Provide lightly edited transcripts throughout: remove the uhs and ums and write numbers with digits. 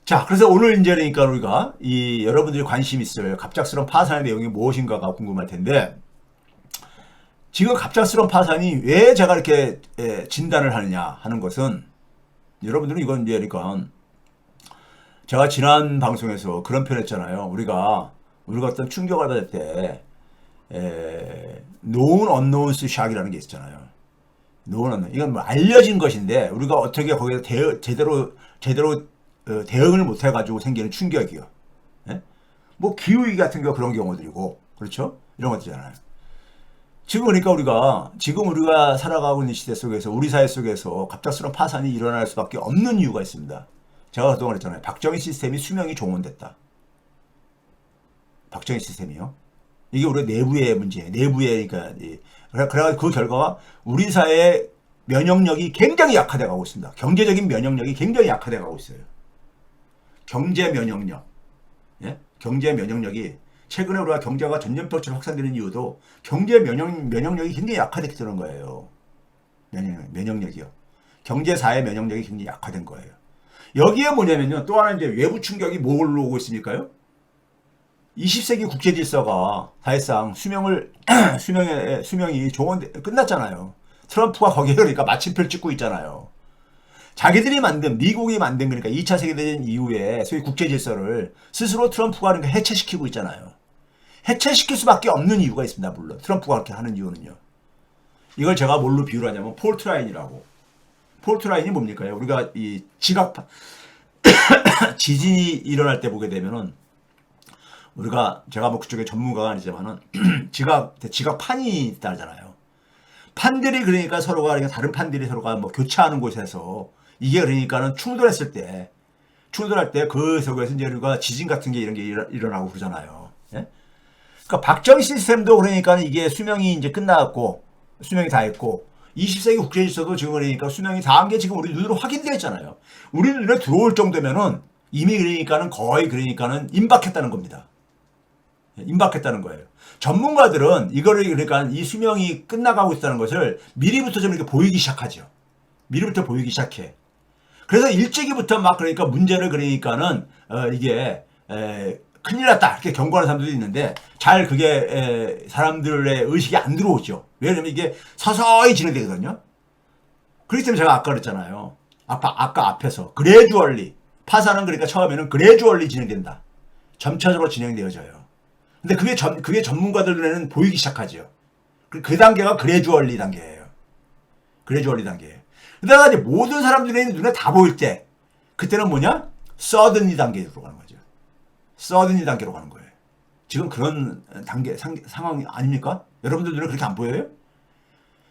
자, 그래서 오늘 이제 그러니까 우리가 이 여러분들이 관심 있을 갑작스러운 파산의 내용이 무엇인가가 궁금할 텐데, 지금 갑작스러운 파산이 왜 제가 이렇게 진단을 하느냐 하는 것은, 여러분들은 이건 이제 그러니까 제가 지난 방송에서 그런 표현 했잖아요. 우리가 어떤 충격을 받을 때 known unknowns shock이라는 게 있잖아요. known unknown. 이건 뭐 알려진 것인데 우리가 어떻게 거기에 제대로 대응을 못 해가지고 생기는 충격이요. 예? 뭐 기후위기 같은 경우 그런 경우들이고, 그렇죠? 이런 것들이잖아요. 지금 우리가 살아가고 있는 시대 속에서, 우리 사회 속에서 갑작스러운 파산이 일어날 수밖에 없는 이유가 있습니다. 제가 그동안 했잖아요. 박정희 시스템이 수명이 종언됐다. 박정희 시스템이요. 이게 우리 내부의 문제예요. 그러니까 그래가지고 그 결과가 우리 사회의 면역력이 굉장히 약화돼 가고 있습니다. 경제적인 면역력이 굉장히 약화돼 가고 있어요. 경제 면역력. 예? 경제 면역력이 최근에 우리가 경제가 전년벽처럼 확산되는 이유도 경제 면역력이 굉장히 약화됐기 때문인 거예요. 면역력이요. 경제 사회 면역력이 굉장히 약화된 거예요. 여기에 뭐냐면요. 또 하나 이제 외부 충격이 뭘로 오고 있습니까요? 20세기 국제 질서가 사실상 수명이 끝났잖아요. 트럼프가 거기에 그러니까 마침표를 찍고 있잖아요. 미국이 만든 그러니까 2차 세계대전 이후에 소위 국제 질서를 스스로 트럼프가 그러니까 해체시키고 있잖아요. 해체시킬 수밖에 없는 이유가 있습니다. 물론 트럼프가 그렇게 하는 이유는요. 이걸 제가 뭘로 비유를 하냐면 폴트라인이라고. 폴트라인이 뭡니까? 우리가 이 지진이 일어날 때 보게 되면은 제가 뭐 그쪽에 전문가가 아니지만은 지각판이 있다잖아요. 판들이 그러니까 다른 판들이 서로가 뭐 교차하는 곳에서 이게 그러니까는 충돌할 때 그 속에서 이제 우리가 지진 같은 게 이런 게 일어나고 그러잖아요. 예? 그러니까 박정희 시스템도 그러니까 이게 수명이 이제 끝나갔고 수명이 다 했고 20세기 국제 질서도 지금 그러니까 수명이 다 한 게 지금 우리 눈으로 확인되어 있잖아요. 우리 눈에 들어올 정도면은 이미 그러니까는 거의 그러니까는 임박했다는 겁니다. 임박했다는 거예요. 전문가들은 이거를 그러니까 이 수명이 끝나가고 있다는 것을 미리부터 좀 이렇게 보이기 시작하죠. 미리부터 보이기 시작해. 그래서 일찍이부터 막 그러니까 문제를 그러니까는 이게 큰일 났다 이렇게 경고하는 사람들도 있는데 잘 그게 사람들의 의식이 안 들어오죠. 왜냐면 이게 서서히 진행되거든요. 그렇기 때문에 제가 아까 그랬잖아요. 아까 앞에서 그래주얼리 파산은 그러니까 처음에는 그래주얼리 진행된다. 점차적으로 진행되어져요. 근데 그게 전문가들 눈에는 보이기 시작하죠. 그 단계가 그래주얼리 단계예요. 그래주얼리 단계예요. 그다가 이제 모든 사람들의 눈에 다 보일 때 그때는 뭐냐? 서든리 단계로 가는 거죠. 서든리 단계로 가는 거예요. 지금 그런 상황이 아닙니까? 여러분들 눈에 그렇게 안 보여요?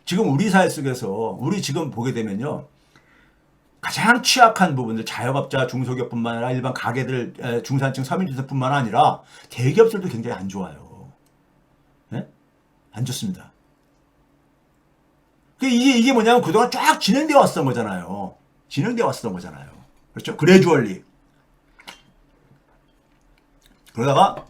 지금 우리 사회 속에서 우리 지금 보게 되면요. 가장 취약한 부분들 자영업자 중소기업뿐만 아니라 일반 가게들 중산층 서민주택뿐만 아니라 대기업들도 굉장히 안 좋아요. 네? 안 좋습니다. 이게 뭐냐면 그동안 쫙 진행되어 왔던 거잖아요. 그렇죠? 그래주얼리. 그러다가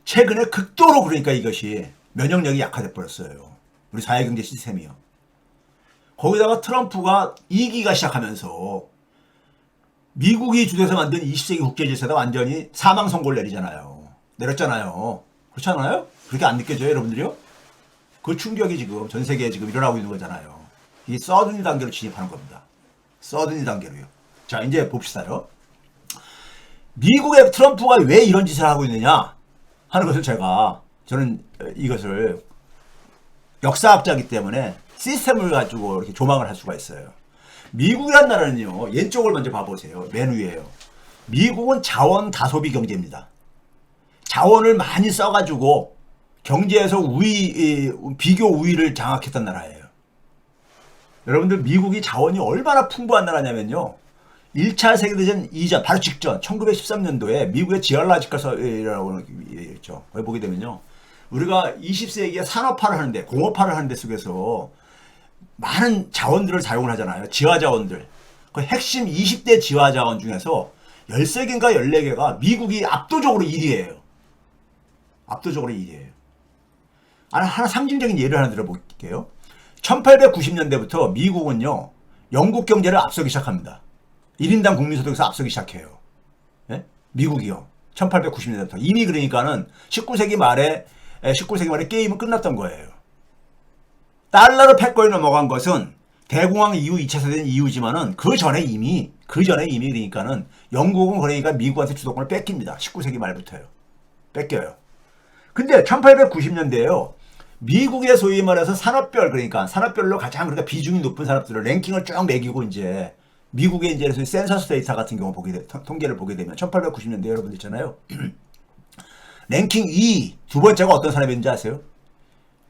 최근에 극도로 그러니까 이것이 면역력이 약화돼 버렸어요. 우리 사회경제 시스템이요. 거기다가 트럼프가 이기가 시작하면서 미국이 주도해서 만든 20세기 국제질서가 완전히 사망 선고를 내렸잖아요. 그렇지 않아요? 그렇게 안 느껴져요, 여러분들이요? 그 충격이 지금 전 세계에 지금 일어나고 있는 거잖아요. 이 서든리 단계로 진입하는 겁니다. 서든리 단계로요. 자, 이제 봅시다요. 미국의 트럼프가 왜 이런 짓을 하고 있느냐 하는 것을 저는 이것을 역사학자이기 때문에 시스템을 가지고 이렇게 조망을 할 수가 있어요. 미국이란 나라는요, 왼쪽을 먼저 봐보세요. 맨 위에요. 미국은 자원 다소비 경제입니다. 자원을 많이 써가지고 경제에서 비교 우위를 장악했던 나라예요. 여러분들 미국이 자원이 얼마나 풍부한 나라냐면요. 1차 세계대전 이전 바로 직전 1913년도에 미국의 지알라지컬 서라고 있죠. 거기 보게 되면요. 우리가 20세기에 산업화를 하는데 공업화를 하는데 속에서 많은 자원들을 사용을 하잖아요. 지하자원들. 그 핵심 20대 지하자원 중에서 13개인가 14개가 미국이 압도적으로 1위예요. 압도적으로 1위예요. 하나 상징적인 예를 하나 들어볼게요. 1890년대부터 미국은요. 영국 경제를 앞서기 시작합니다. 1인당 국민소득에서 앞서기 시작해요. 예? 미국이요. 1890년대부터. 이미 그러니까는 19세기 말에 게임은 끝났던 거예요. 달러로 패권이 넘어간 것은 대공황 이후 2차 세대는 이후지만은 그 전에 이미 그러니까는 영국은 그러니까 미국한테 주도권을 뺏깁니다. 19세기 말부터요. 뺏겨요. 근데 1890년대에요. 미국의 소위 말해서 산업별 그러니까 산업별로 가장 그러니까 비중이 높은 산업들을 랭킹을 쭉 매기고 이제 미국의 이제 센서스 데이터 같은 경우 통계를 보게 되면 1890년대 여러분 있잖아요. 랭킹 2, 두 번째가 어떤 산업이었는지 아세요?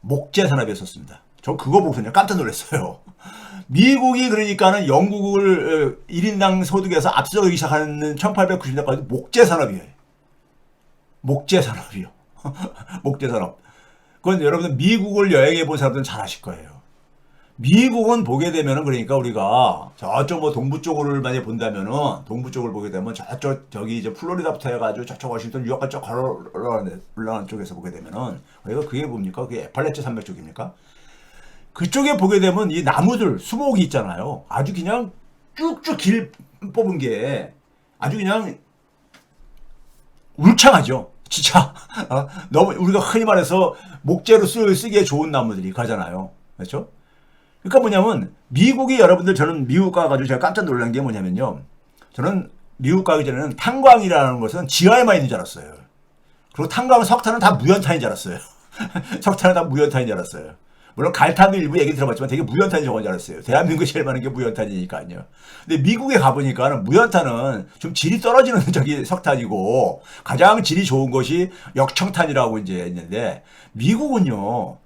목재 산업이었었습니다. 저 그거 보고 그냥 깜짝 놀랐어요. 미국이 그러니까는 영국을 1인당 소득에서 앞서기 시작하는 1890년대까지 목재 산업이에요. 목재 산업이요. 목재 산업. 그건 여러분들 미국을 여행해 본 사람들은 잘 아실 거예요. 미국은 보게 되면은 그러니까 우리가 저쪽 뭐 동부 쪽을 많이 본다면은 동부 쪽을 보게 되면 저쪽 저기 이제 플로리다부터 해가지고 저쪽 워싱턴 뉴욕까지 쭉 걸어 올라가는 쪽에서 보게 되면은 그게 뭡니까? 그게 애팔레치 산맥 쪽입니까? 그쪽에 보게 되면 이 나무들 수목이 있잖아요. 아주 그냥 쭉쭉 길 뽑은 게 아주 그냥 울창하죠. 진짜 너무 우리가 흔히 말해서 목재로 쓰기에 좋은 나무들이 가잖아요. 그렇죠? 그러니까 뭐냐면 미국이 여러분들 저는 미국 가가지고 제가 깜짝 놀란 게 뭐냐면요. 저는 미국 가기 전에는 탄광이라는 것은 지하에만 있는 줄 알았어요. 그리고 석탄은 다 무연탄인 줄 알았어요. 석탄은 다 무연탄인 줄 알았어요. 물론 갈탄도 일부 얘기 들어봤지만 되게 무연탄이 저건 줄 알았어요. 대한민국이 제일 많은 게 무연탄이니까요. 근데 미국에 가보니까 무연탄은 좀 질이 떨어지는 저기 석탄이고 가장 질이 좋은 것이 역청탄이라고 이제 있는데 미국은요.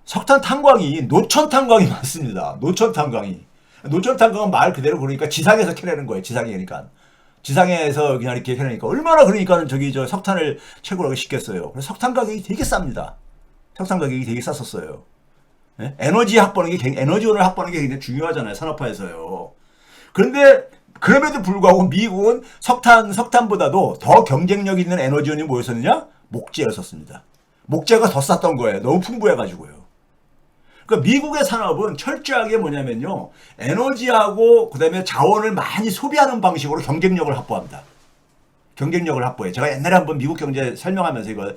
석탄 탄광이 노천 탄광이 많습니다. 노천 탄광이. 노천 탄광은 말 그대로 그러니까 지상에서 캐내는 거예요. 지상이니까. 지상에서 그냥 이렇게 캐내니까 얼마나 그러니까는 저기 저 석탄을 채굴하기 쉽겠어요. 그래서 석탄 가격이 되게 쌉니다. 석탄 가격이 되게 쌌었어요. 예? 에너지원을 확보하는 게 굉장히 중요하잖아요. 산업화에서요. 그런데 그럼에도 불구하고 미국은 석탄보다도 더 경쟁력 있는 에너지원이 뭐였었느냐? 목재였었습니다. 목재가 더 쌌던 거예요. 너무 풍부해가지고요. 그러니까 미국의 산업은 철저하게 뭐냐면요. 에너지하고 그다음에 자원을 많이 소비하는 방식으로 경쟁력을 확보합니다. 경쟁력을 확보해. 제가 옛날에 한번 미국 경제 설명하면서 이거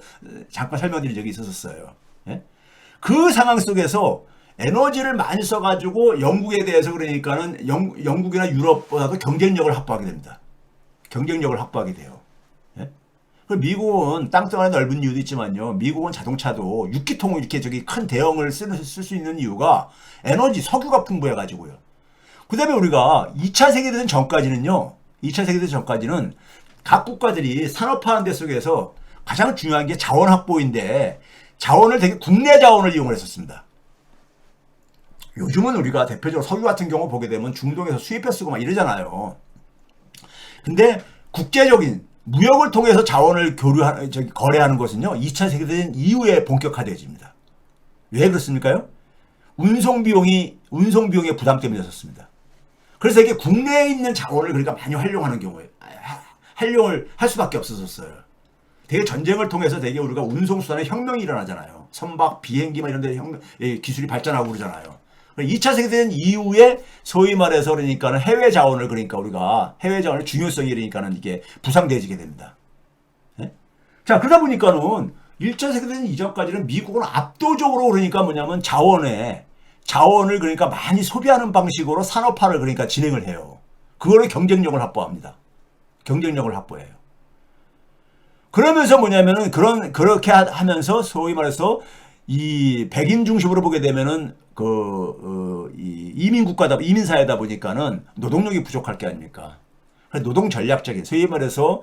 잠깐 설명드린 적이 있었어요. 예? 그 상황 속에서 에너지를 많이 써가지고 영국에 대해서 그러니까는 영국이나 유럽보다도 경쟁력을 확보하게 됩니다. 경쟁력을 확보하게 돼요. 예? 미국은 땅덩어리 넓은 이유도 있지만요. 미국은 자동차도 6기통을 이렇게 저기 큰 대형을 쓸 수 있는 이유가 에너지, 석유가 풍부해가지고요. 그 다음에 우리가 2차 세계대전 전까지는요. 2차 세계대전 전까지는 각 국가들이 산업화하는 데 속에서 가장 중요한 게 자원 확보인데 자원을 되게 국내 자원을 이용을 했었습니다. 요즘은 우리가 대표적으로 석유 같은 경우 보게 되면 중동에서 수입해 쓰고 막 이러잖아요. 근데 국제적인 무역을 통해서 자원을 거래하는 것은요. 2차 세계대전 이후에 본격화되어집니다. 왜 그렇습니까요? 운송 비용의 부담 때문이었습니다. 그래서 이게 국내에 있는 자원을 그러니까 많이 활용하는 경우에 활용을 할 수밖에 없었어요. 되게 전쟁을 통해서 되게 우리가 운송수단에 혁명이 일어나잖아요. 선박, 비행기 막 이런 데 기술이 발전하고 그러잖아요. 2차 세계대전 이후에 소위 말해서 그러니까는 해외 자원을 우리가 해외 자원의 중요성이 그러니까는 이게 부상되어지게 됩니다. 네? 자, 그러다 보니까는 1차 세계대전 이전까지는 미국은 압도적으로 그러니까 뭐냐면 자원을 그러니까 많이 소비하는 방식으로 산업화를 그러니까 진행을 해요. 그거를 경쟁력을 확보합니다. 경쟁력을 확보해요. 그러면서 뭐냐면은 그렇게 하면서 소위 말해서 이 백인 중심으로 보게 되면은 이민 사회다 보니까는 노동력이 부족할 게 아닙니까? 노동 전략적인 소위 말해서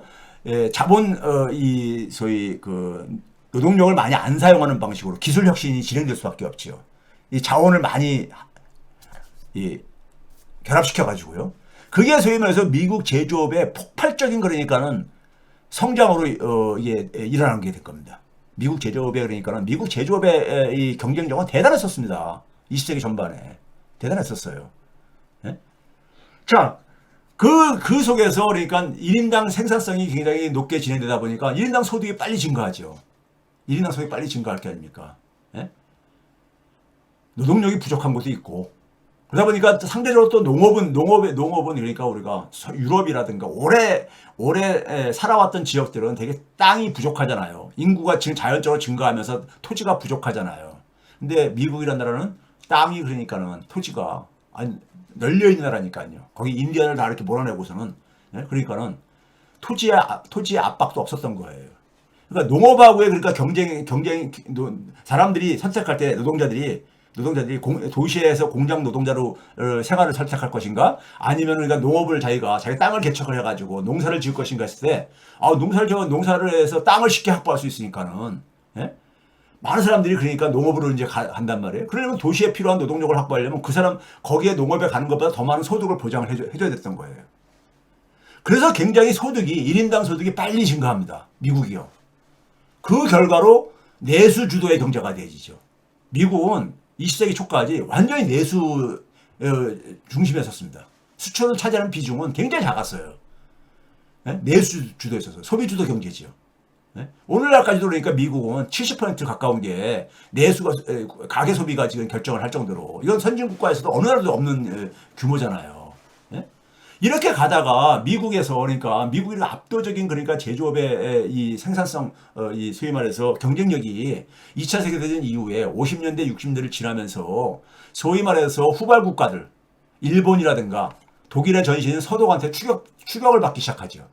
소위 노동력을 많이 안 사용하는 방식으로 기술 혁신이 진행될 수밖에 없지요. 이 자원을 많이 결합시켜 가지고요. 그게 소위 말해서 미국 제조업의 폭발적인 그러니까는 성장으로 일어나는 게 될 겁니다. 미국 제조업에 그러니까는 미국 제조업의 이 경쟁력은 대단했었습니다. 20세기 전반에 대단했었어요. 예? 자, 그 속에서 그러니까 1인당 생산성이 굉장히 높게 진행되다 보니까 1인당 소득이 빨리 증가하죠. 1인당 소득이 빨리 증가할 게 아닙니까? 예? 노동력이 부족한 것도 있고 그러다 보니까 상대적으로 또 농업은 그러니까 우리가 유럽이라든가 오래 살아왔던 지역들은 되게 땅이 부족하잖아요. 인구가 지금 자연적으로 증가하면서 토지가 부족하잖아요. 근데 미국이라는 나라는 땅이 그러니까는 토지가 아니 널려 있는 나라니까요. 거기 인디언을 다 이렇게 몰아내고서는 그러니까는 토지의 압박도 없었던 거예요. 그러니까 농업하고의 그러니까 경쟁 사람들이 선택할 때 노동자들이 도시에서 공장 노동자로 생활을 선택할 것인가 아니면 그러니까 농업을 자기 땅을 개척을 해가지고 농사를 지을 것인가 했을 때 농사를 해서 땅을 쉽게 확보할 수 있으니까는 많은 사람들이 그러니까 농업으로 이제 간단 말이에요. 그러려면 도시에 필요한 노동력을 확보하려면 그 사람 거기에 농업에 가는 것보다 더 많은 소득을 보장을 해줘야 됐던 거예요. 그래서 굉장히 1인당 소득이 빨리 증가합니다. 미국이요. 그 결과로 내수 주도의 경제가 되지죠. 미국은 20세기 초까지 완전히 내수 중심에 섰습니다. 수출을 차지하는 비중은 굉장히 작았어요. 내수 주도에 있어서 소비 주도 경제지요. 오늘날까지도 그러니까 미국은 70% 가까운 게 내수가 가계 소비가 지금 결정을 할 정도로 이건 선진 국가에서도 어느 나라도 없는 규모잖아요. 이렇게 가다가 미국에서 그러니까 미국이 압도적인 그러니까 제조업의 이 생산성 이 소위 말해서 경쟁력이 2차 세계대전 이후에 50년대 60년대를 지나면서 소위 말해서 후발 국가들 일본이라든가 독일의 전신인 서독한테 추격을 받기 시작하죠.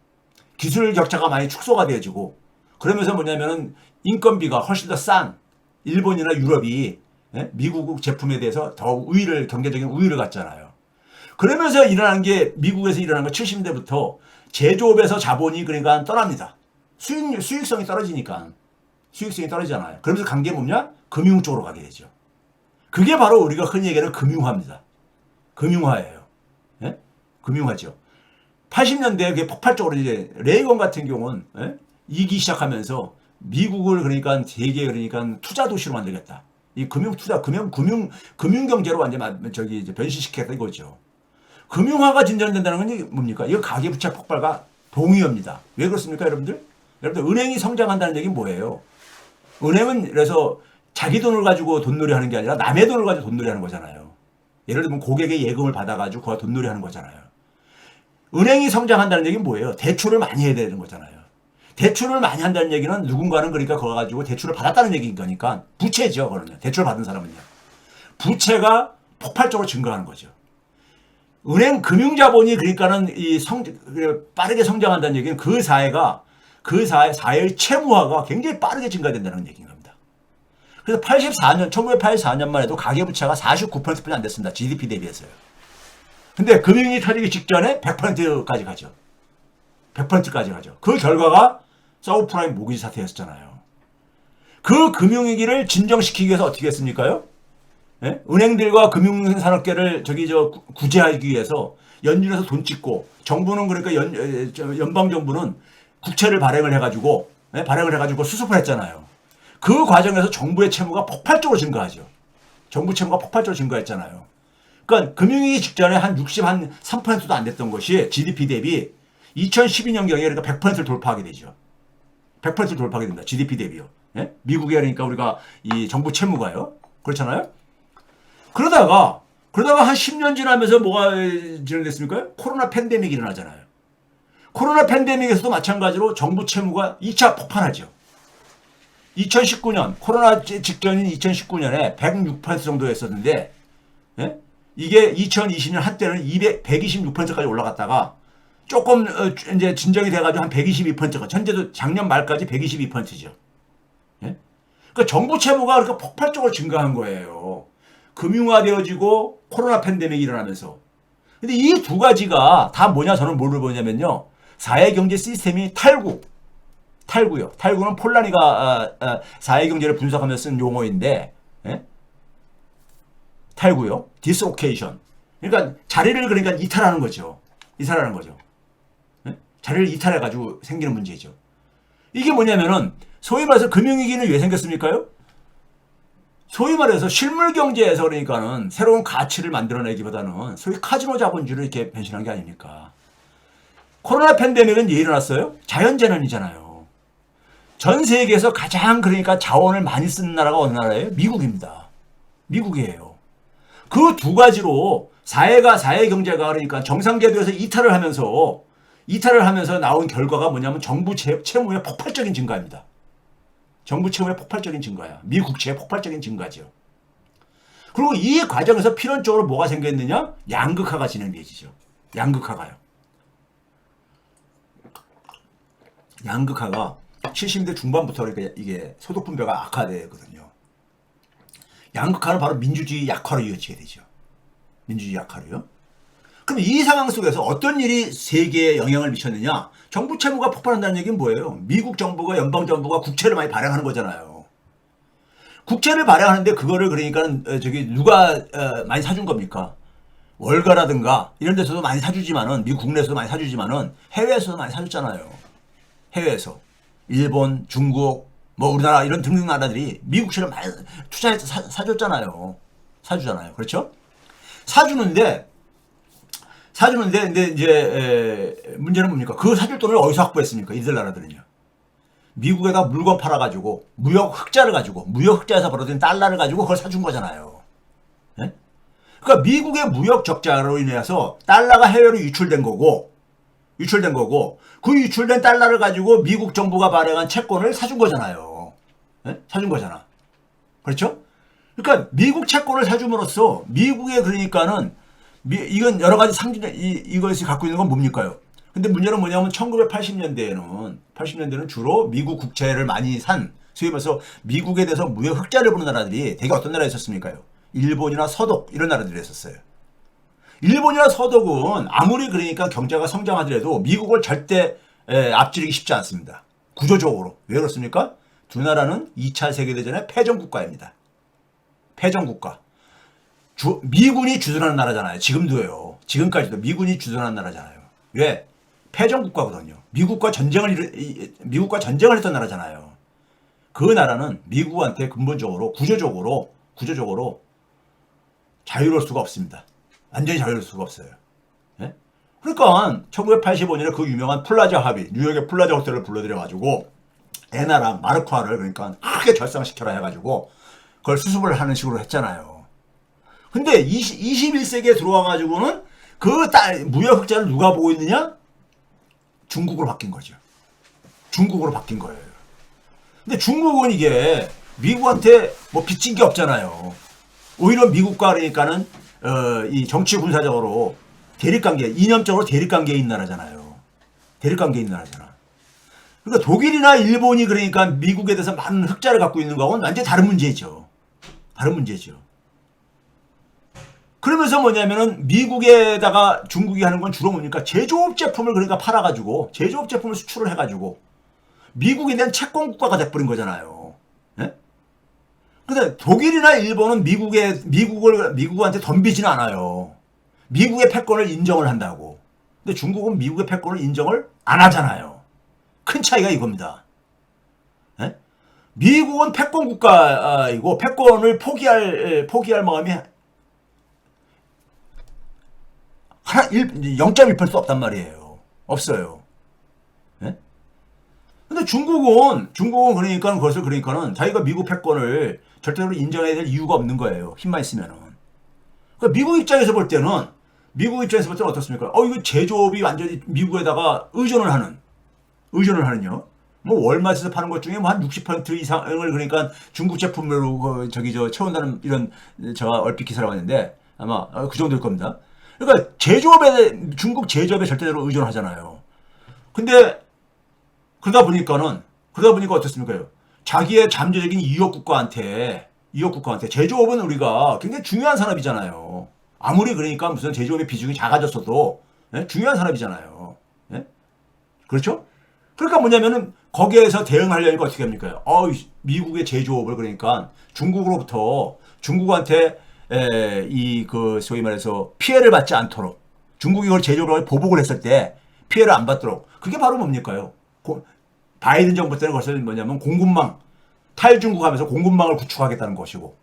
기술 격차가 많이 축소가 되어지고 그러면서 뭐냐면은 인건비가 훨씬 더 싼 일본이나 유럽이 미국 제품에 대해서 더 경제적인 우위를 갖잖아요. 그러면서 미국에서 일어난 건 70년대부터 제조업에서 자본이 그러니까 떠납니다. 수익성이 떨어지니까. 수익성이 떨어지잖아요. 그러면서 간 게 뭐냐? 금융 쪽으로 가게 되죠. 그게 바로 우리가 흔히 얘기하는 금융화입니다. 금융화예요. 금융화죠. 80년대에 그게 폭발적으로 이제 레이건 같은 경우는 이기 시작하면서 미국을 그러니까 되게 그러니까 투자 도시로 만들겠다. 이 금융 경제로 완전 이제 변신시켰다 이거죠. 금융화가 진전된다는 건 뭡니까? 이거 가계부채 폭발과 동의어입니다. 왜 그렇습니까, 여러분들? 은행이 성장한다는 얘기는 뭐예요? 은행은 그래서 자기 돈을 가지고 돈놀이 하는 게 아니라 남의 돈을 가지고 돈놀이 하는 거잖아요. 예를 들면 고객의 예금을 받아가지고 그거 돈놀이 하는 거잖아요. 은행이 성장한다는 얘기는 뭐예요? 대출을 많이 해야 되는 거잖아요. 대출을 많이 한다는 얘기는 누군가는 그러니까 그거 가지고 대출을 받았다는 얘기인 거니까 부채죠, 그러면. 대출을 받은 사람은요. 부채가 폭발적으로 증가하는 거죠. 은행 금융자본이 그러니까는 빠르게 성장한다는 얘기는 그 사회의 채무화가 굉장히 빠르게 증가된다는 얘기인 겁니다. 그래서 1984년만 해도 가계부채가 49%뿐이 안 됐습니다. GDP 대비해서요. 근데 금융이 터지기 직전에 100%까지 가죠. 100%까지 가죠. 그 결과가 서브프라임 모기지 사태였잖아요. 그 금융위기를 진정시키기 위해서 어떻게 했습니까요? 은행들과 금융산업계를 구제하기 위해서 연준에서 돈 찍고 정부는 그러니까 연방정부는 국채를 발행을 해가지고 수습을 했잖아요. 그 과정에서 정부의 채무가 폭발적으로 증가하죠. 정부 채무가 폭발적으로 증가했잖아요. 그러니까 금융위기 직전에 한 3%도 안 됐던 것이 GDP 대비 2012년경에 그러니까 100%를 돌파하게 되죠. 100%를 돌파하게 됩니다. GDP 대비요. 미국에 그러니까 우리가 이 정부 채무가요. 그렇잖아요. 그러다가 한 10년 지나면서 뭐가 진행됐습니까? 코로나 팬데믹이 일어나잖아요. 코로나 팬데믹에서도 마찬가지로 정부 채무가 2차 폭발하죠. 2019년 코로나 직전인 2019년에 106% 정도였었는데 이게 2020년 한때는 126%까지 올라갔다가 조금 이제 진정이 돼가지고 한 122%가 현재도 작년 말까지 122%죠. 그러니까 정부 채무가 그렇게 폭발적으로 증가한 거예요. 금융화되어지고 코로나 팬데믹이 일어나면서. 근데 이 두 가지가 다 뭐냐 저는 뭐를 보냐면요. 사회경제 시스템이 탈구요. 탈구는 폴라니가 사회경제를 분석하면서 쓴 용어인데 탈구요. 디스로케이션. 그러니까 자리를 그러니까 이탈하는 거죠. 자리를 이탈해가지고 생기는 문제죠. 이게 뭐냐면은 소위 말해서 금융위기는 왜 생겼습니까요? 소위 말해서 실물경제에서 그러니까는 새로운 가치를 만들어내기보다는 소위 카지노 자본주의로 이렇게 변신한 게 아닙니까? 코로나 팬데믹은 왜 일어났어요? 자연재난이잖아요. 전 세계에서 가장 그러니까 자원을 많이 쓰는 나라가 어느 나라예요? 미국입니다. 미국이에요. 그 두 가지로 사회 경제가 그러니까 정상제도에서 이탈을 하면서 나온 결과가 뭐냐면 정부 채무의 폭발적인 증가입니다. 정부 채무의 폭발적인 증가야. 미 국채의 폭발적인 증가죠. 그리고 이 과정에서 필연적으로 뭐가 생겼느냐? 양극화가 진행되죠. 양극화가요. 양극화가 70대 중반부터 그러니까 이게 소득 분배가 악화되거든요. 양극화는 바로 민주주의 약화로 이어지게 되죠. 민주주의 약화로요. 그럼 이 상황 속에서 어떤 일이 세계에 영향을 미쳤느냐? 정부 채무가 폭발한다는 얘기는 뭐예요? 미국 정부가 연방정부가 국채를 많이 발행하는 거잖아요. 국채를 발행하는데 그거를 그러니까 저기 누가 많이 사준 겁니까? 월가라든가 이런 데서도 많이 사주지만은 미국 국내에서도 많이 사주지만은 해외에서도 많이 사줬잖아요. 해외에서 일본, 중국, 뭐 우리나라 이런 등등 나라들이 미국 국채를 많이 투자해서 사줬잖아요. 사주잖아요. 그렇죠? 사주는데 근데 이제 문제는 뭡니까? 그 사줄 돈을 어디서 확보했습니까? 이들 나라들은요. 미국에다 물건 팔아가지고 무역 흑자에서 벌어진 달러를 가지고 그걸 사준 거잖아요. 네? 그러니까 미국의 무역 적자로 인해서 달러가 해외로 유출된 거고 그 유출된 달러를 가지고 미국 정부가 발행한 채권을 사준 거잖아요. 네? 사준 거잖아. 그렇죠? 그러니까 미국 채권을 사줌으로써 미국의 그러니까는 이건 여러 가지 이것이 갖고 있는 건 뭡니까요? 근데 문제는 뭐냐면 1980년대에는 주로 미국 국채를 많이 소위 말해서 미국에 대해서 무역 흑자를 보는 나라들이 되게 어떤 나라에 있었습니까요? 일본이나 서독 이런 나라들이 있었어요. 일본이나 서독은 아무리 그러니까 경제가 성장하더라도 미국을 절대 앞지르기 쉽지 않습니다. 구조적으로. 왜 그렇습니까? 두 나라는 2차 세계대전의 패전국가입니다. 패전국가. 미군이 주둔하는 나라잖아요. 지금도요. 지금까지도 미군이 주둔하는 나라잖아요. 왜? 패전국가거든요. 미국과 전쟁을 했던 나라잖아요. 그 나라는 미국한테 근본적으로 구조적으로 자유로울 수가 없습니다. 완전히 자유로울 수가 없어요. 예? 그러니까 1985년에 그 유명한 플라자 합의, 뉴욕의 플라자 호텔을 불러들여가지고 애나라 마르크화를 그러니까 크게 절상시켜라 해가지고 그걸 수습을 하는 식으로 했잖아요. 근데 21세기에 들어와가지고는 무역 흑자를 누가 보고 있느냐? 중국으로 바뀐 거죠. 중국으로 바뀐 거예요. 근데 중국은 이게 미국한테 뭐 빚진 게 없잖아요. 오히려 미국과 그러니까는 이 정치 군사적으로 대립관계, 이념적으로 대립관계에 있는 나라잖아요. 대립관계에 있는 나라잖아. 그러니까 독일이나 일본이 그러니까 미국에 대해서 많은 흑자를 갖고 있는 거하고는 완전히 다른 문제죠. 다른 문제죠. 그러면서 뭐냐면은 미국에다가 중국이 하는 건 주로 뭡니까? 제조업 제품을 그러니까 팔아가지고 제조업 제품을 수출을 해가지고 미국에 대한 채권 국가가 돼버린 거잖아요. 예? 근데 독일이나 일본은 미국한테 덤비지는 않아요. 미국의 패권을 인정을 한다고. 근데 중국은 미국의 패권을 인정을 안 하잖아요. 큰 차이가 이겁니다. 예? 미국은 패권 국가이고 패권을 포기할 마음이 0.1%도 없단 말이에요. 없어요. 예? 근데 중국은 그러니까 그것을 그러니까는 자기가 미국 패권을 절대로 인정해야 될 이유가 없는 거예요. 힘만 있으면은. 그러니까 미국 입장에서 볼 때는 어떻습니까? 이거 제조업이 완전히 미국에다가 의존을 하는요. 뭐 월마트에서 파는 것 중에 뭐 한 60% 이상을 그러니까 중국 제품으로 채운다는 이런 제가 얼핏 기사를 봤는데 아마 그 정도일 겁니다. 그러니까 중국 제조업에 절대적으로 의존하잖아요. 근데 그러다 보니까 어떻습니까? 자기의 잠재적인 이웃 국가한테 제조업은 우리가 굉장히 중요한 산업이잖아요. 아무리 그러니까 무슨 제조업의 비중이 작아졌어도 중요한 산업이잖아요. 예? 그렇죠? 그러니까 뭐냐면은 거기에서 대응하려니까 어떻게 합니까? 미국의 제조업을 그러니까 중국한테 소위 말해서 피해를 받지 않도록 중국이 그걸 제조업을 보복을 했을 때 피해를 안 받도록 그게 바로 뭡니까요? 바이든 정부 때는 그것을 뭐냐면 공급망 탈중국 하면서 공급망을 구축하겠다는 것이고,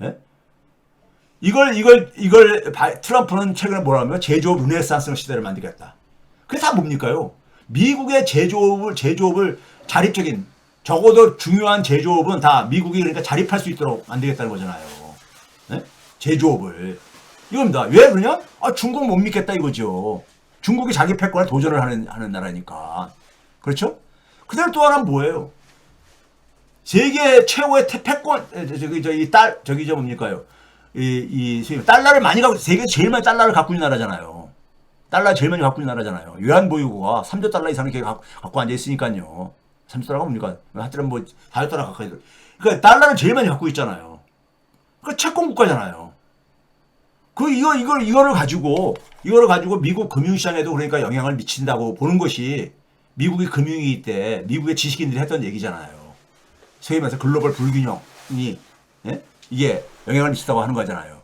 예? 트럼프는 최근에 뭐라 하면 제조업 르네상스 시대를 만들겠다. 그게 다 뭡니까요? 미국의 제조업을 자립적인 적어도 중요한 제조업은 다 미국이 그러니까 자립할 수 있도록 만들겠다는 거잖아요. 예? 제조업을. 이겁니다. 왜 그러냐? 아, 중국 못 믿겠다 이거죠. 중국이 자기 패권에 도전을 하는 나라니까. 그렇죠? 그다음에 또 하나는 뭐예요? 세계 최고의 패권, 저기 저 뭡니까요? 달러를 많이 갖고, 세계 제일 많이 달러를 갖고 있는 나라잖아요. 달러 제일 많이 갖고 있는 나라잖아요. 외환보유고가 3조 달러 이상 이렇게 갖고 앉아있으니까요. 3조 달러가 뭡니까? 하여튼 뭐, 4조 달러 가까이. 그러니까 달러를 제일 많이 갖고 있잖아요. 그 채권 국가잖아요. 이거를 가지고 미국 금융시장에도 그러니까 영향을 미친다고 보는 것이 미국의 금융위기 때 미국의 지식인들이 했던 얘기잖아요. 소위 말해서 글로벌 불균형이, 예? 이게 영향을 미친다고 하는 거잖아요.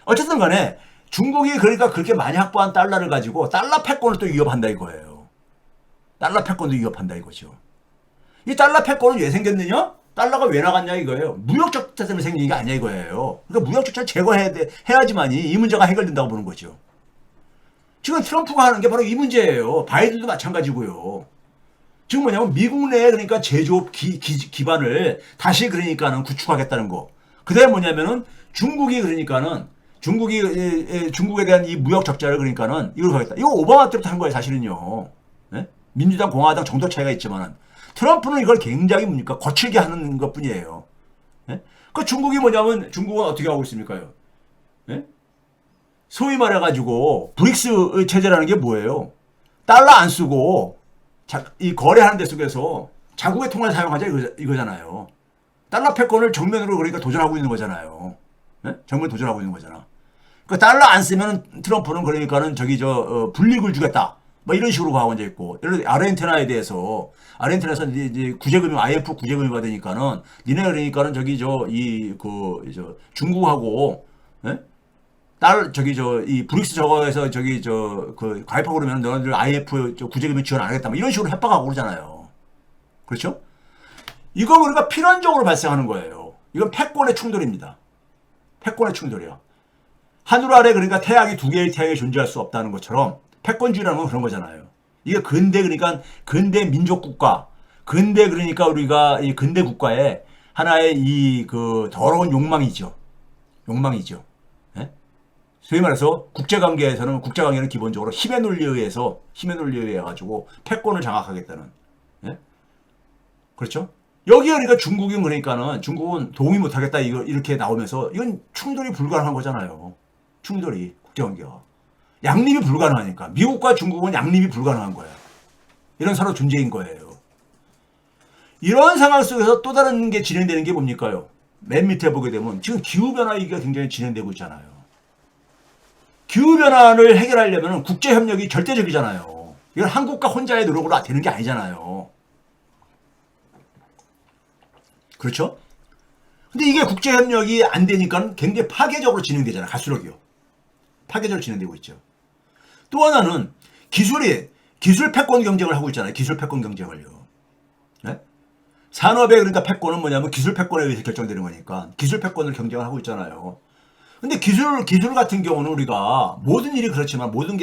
어쨌든 간에 중국이 그러니까 그렇게 많이 확보한 달러를 가지고 달러 패권을 또 위협한다 이거예요. 달러 패권도 위협한다 이거죠. 이 달러 패권은 왜 생겼느냐? 달러가 왜 나갔냐 이거예요. 무역 적자 때문에 생긴 게 아니야 이거예요. 그러니까 무역 적자를 해야지만이 이 문제가 해결된다고 보는 거죠. 지금 트럼프가 하는 게 바로 이 문제예요. 바이든도 마찬가지고요. 지금 뭐냐면 미국 내에 그러니까 제조업 기반을 다시 그러니까는 구축하겠다는 거. 그다음에 뭐냐면은 중국이 그러니까는 중국에 대한 이 무역 적자를 그러니까는 이걸 하겠다. 이거 오바마 때부터 한 거예요 사실은요. 네? 민주당 공화당 정도 차이가 있지만은 트럼프는 이걸 굉장히 뭡니까 거칠게 하는 것뿐이에요. 네? 그 중국이 뭐냐면 중국은 어떻게 하고 있습니까요? 네? 소위 말해가지고 브릭스 체제라는 게 뭐예요? 달러 안 쓰고 이 거래하는 데 속에서 자국의 통화를 사용하자 이거잖아요. 달러 패권을 정면으로 그러니까 도전하고 있는 거잖아요. 네? 정면 도전하고 있는 거잖아. 그 달러 안 쓰면 트럼프는 그러니까는 불이익을 주겠다. 뭐 이런 식으로 하고 앉아 있고, 예를 들어 아르헨티나에 대해서 아르헨티나에서 이제 구제금융 IMF 구제금융 받으니까는 니네 그러니까는 중국하고 예? 이 브릭스 저거에서 가입하고 그러면 너희들 IMF 구제금융 지원 안 하겠다. 뭐 이런 식으로 협박하고 그러잖아요. 그렇죠? 이건 우리가 필연적으로 발생하는 거예요. 이건 패권의 충돌입니다. 패권의 충돌이야. 하늘 아래 그러니까 태양이 두 개의 태양이 존재할 수 없다는 것처럼 패권주의라는 건 그런 거잖아요. 이게 그러니까 근대 민족 국가, 그러니까 우리가 이 근대 국가의 하나의 더러운 욕망이죠. 욕망이죠. 예? 소위 말해서 국제관계는 기본적으로 힘의 논리에 의해 가지고 패권을 장악하겠다는. 예? 그렇죠? 여기에 그러니까 중국은 동의 못하겠다 이렇게 나오면서 이건 충돌이 불가능한 거잖아요. 충돌이 국제관계가 양립이 불가능하니까 미국과 중국은 양립이 불가능한 거예요. 이런 서로 존재인 거예요. 이런 상황 속에서 또 다른 게 진행되는 게 뭡니까요? 맨 밑에 보게 되면 지금 기후변화 얘기가 굉장히 진행되고 있잖아요. 기후변화를 해결하려면 국제협력이 절대적이잖아요. 이건 한국과 혼자의 노력으로 되는 게 아니잖아요. 그렇죠? 근데 이게 국제협력이 안 되니까 굉장히 파괴적으로 진행되잖아요. 갈수록이요. 파괴적으로 진행되고 있죠. 또 하나는 기술 패권 경쟁을 하고 있잖아요. 기술 패권 경쟁을요. 네? 산업의 그러니까 패권은 뭐냐면 기술 패권에 의해서 결정되는 거니까 기술 패권을 경쟁을 하고 있잖아요. 근데 기술 같은 경우는 우리가 모든 게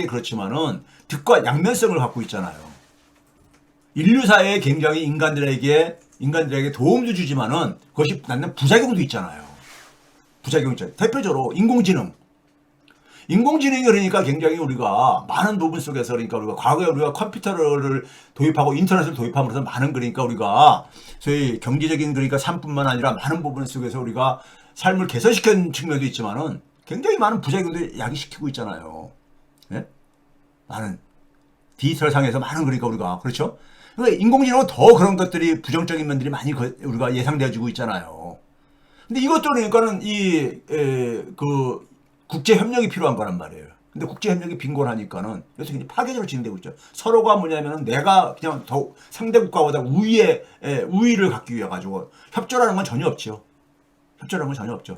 그렇지만은 득과 양면성을 갖고 있잖아요. 인류사에 굉장히 인간들에게 도움도 주지만은 그것이 낳는 부작용도 있잖아요. 부작용이 있잖아요. 대표적으로 인공지능이 그러니까 굉장히 우리가 많은 부분 속에서 그러니까 우리가 과거에 우리가 컴퓨터를 도입하고 인터넷을 도입함으로써 많은 그러니까 우리가 소위 경제적인 그러니까 삶뿐만 아니라 많은 부분 속에서 우리가 삶을 개선시킨 측면도 있지만은 굉장히 많은 부작용도 야기시키고 있잖아요. 예? 많은 디지털 상에서 많은 그러니까 우리가 그렇죠? 그러니까 인공지능은 더 그런 것들이 부정적인 면들이 많이 우리가 예상되어지고 있잖아요. 근데 이것도 그러니까는 국제 협력이 필요한 거란 말이에요. 근데 국제 협력이 빈곤하니까는 여기서 굉장히 파괴적으로 진행되고 있죠. 서로가 뭐냐면은 내가 그냥 더 상대 국가보다 우위를 갖기 위해 가지고 협조라는 건 전혀 없죠.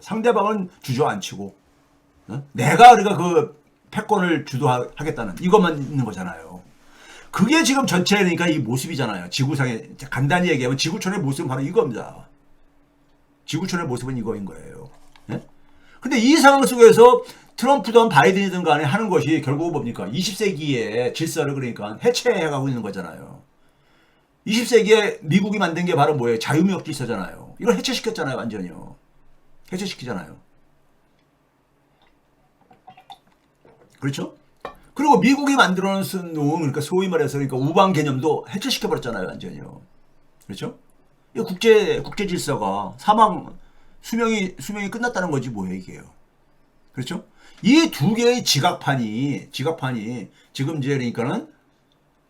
상대방은 주저앉히고 내가 우리가 그 패권을 주도하겠다는 이것만 있는 거잖아요. 그게 지금 전체 그러니까 이 모습이잖아요. 지구상에 간단히 얘기하면 지구촌의 모습은 바로 이겁니다. 지구촌의 모습은 이거인 거예요. 네? 근데 이 상황 속에서 트럼프든 바이든이든 간에 하는 것이 결국 뭡니까? 20세기의 질서를 그러니까 해체해가고 있는 거잖아요. 20세기에 미국이 만든 게 바로 뭐예요? 자유무역 질서잖아요. 이걸 해체시켰잖아요. 완전히요. 해체시키잖아요. 그렇죠? 그리고 미국이 만들어 놓은 그러니까 소위 말해서 그러니까 우방 개념도 해체시켜 버렸잖아요, 완전히요. 그렇죠? 이 국제 질서가 수명이 끝났다는 거지 뭐예요, 이게요. 그렇죠? 이 두 개의 지각판이 지금 이제 그러니까는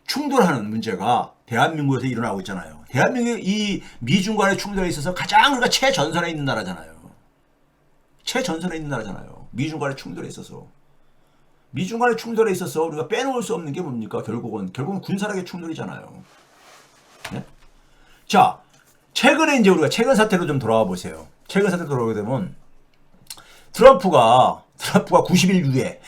충돌하는 문제가 대한민국에서 일어나고 있잖아요. 대한민국이 이 미중 간의 충돌에 있어서 가장 그러니까 최전선에 있는 나라잖아요. 최전선에 있는 나라잖아요. 미중 간의 충돌에 있어서. 미중 간의 충돌에 있어서 우리가 빼놓을 수 없는 게 뭡니까? 결국은 군사력의 충돌이잖아요. 네? 자, 최근에 이제 우리가 최근 사태로 좀 돌아와 보세요. 최근 사태로 돌아오게 되면 트럼프가 90일 유예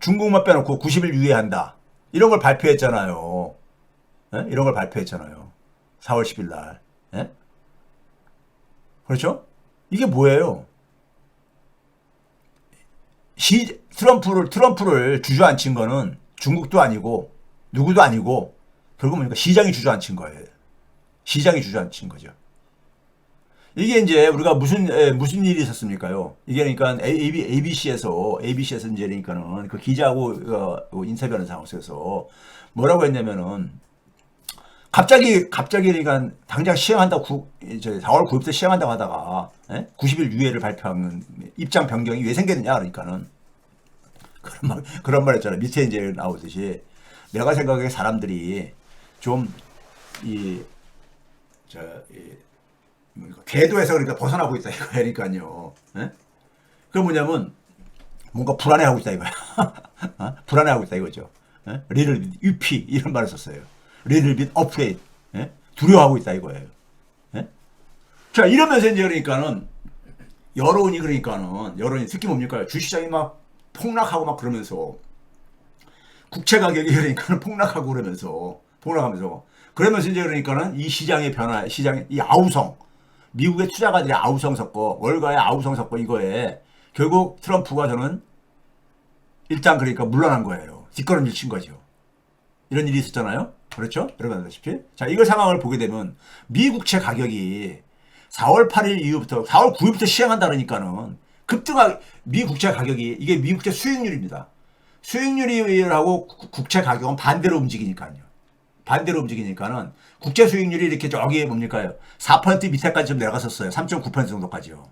중국만 빼놓고 90일 유예한다. 이런 걸 발표했잖아요. 네? 이런 걸 발표했잖아요. 4월 10일 날. 네? 그렇죠? 이게 뭐예요? 트럼프를 주저앉힌 거는 중국도 아니고 누구도 아니고 결국 뭡니까? 시장이 주저앉힌 거예요. 시장이 주저앉힌 거죠. 이게 이제 우리가 무슨 일이 있었습니까요? 이게 그러니까 ABC에서 이제 그러니까는 그 기자하고 인터뷰하는 상황에서 뭐라고 했냐면은 갑자기 그러니까 당장 시행한다고 4월 9일부터 시행한다고 하다가 90일 유예를 발표하는 입장 변경이 왜 생겼느냐 그러니까는 그런 말 했잖아요. 밑에 이제 나오듯이 내가 생각에 사람들이 좀 궤도에서 그러니까 벗어나고 있다 이거 그러니까요. 그 뭐냐면 뭔가 불안해하고 있다 이거야. 불안해하고 있다 이거죠. little bit UP 이런 말을 썼어요. little bit afraid. 두려워하고 있다 이거예요. 자 이러면서 이제 그러니까는 여론이 특히 뭡니까? 주시장이 막 폭락하고 막 그러면서 국채 가격이 그러니까는 그러면서 이제 그러니까는 이 시장의 변화, 이 아우성, 미국의 투자가들의 아우성 섞고 월가의 아우성 섞고 이거에 결국 트럼프가 저는 일단 그러니까 물러난 거예요. 뒷걸음질 친 거죠. 이런 일이 있었잖아요. 그렇죠? 여러분 아시다시피. 자, 이걸 상황을 보게 되면 미 국채 가격이 4월 8일 이후부터 4월 9일부터 시행한다 그러니까는 급등하 미 국채 가격이 이게 미 국채 수익률입니다. 수익률이라고 국채 가격은 반대로 움직이니까요. 반대로 움직이니까는 국제 수익률이 이렇게 저기 뭡니까요? 4% 밑에까지 좀 내려갔었어요. 3.9% 정도까지요.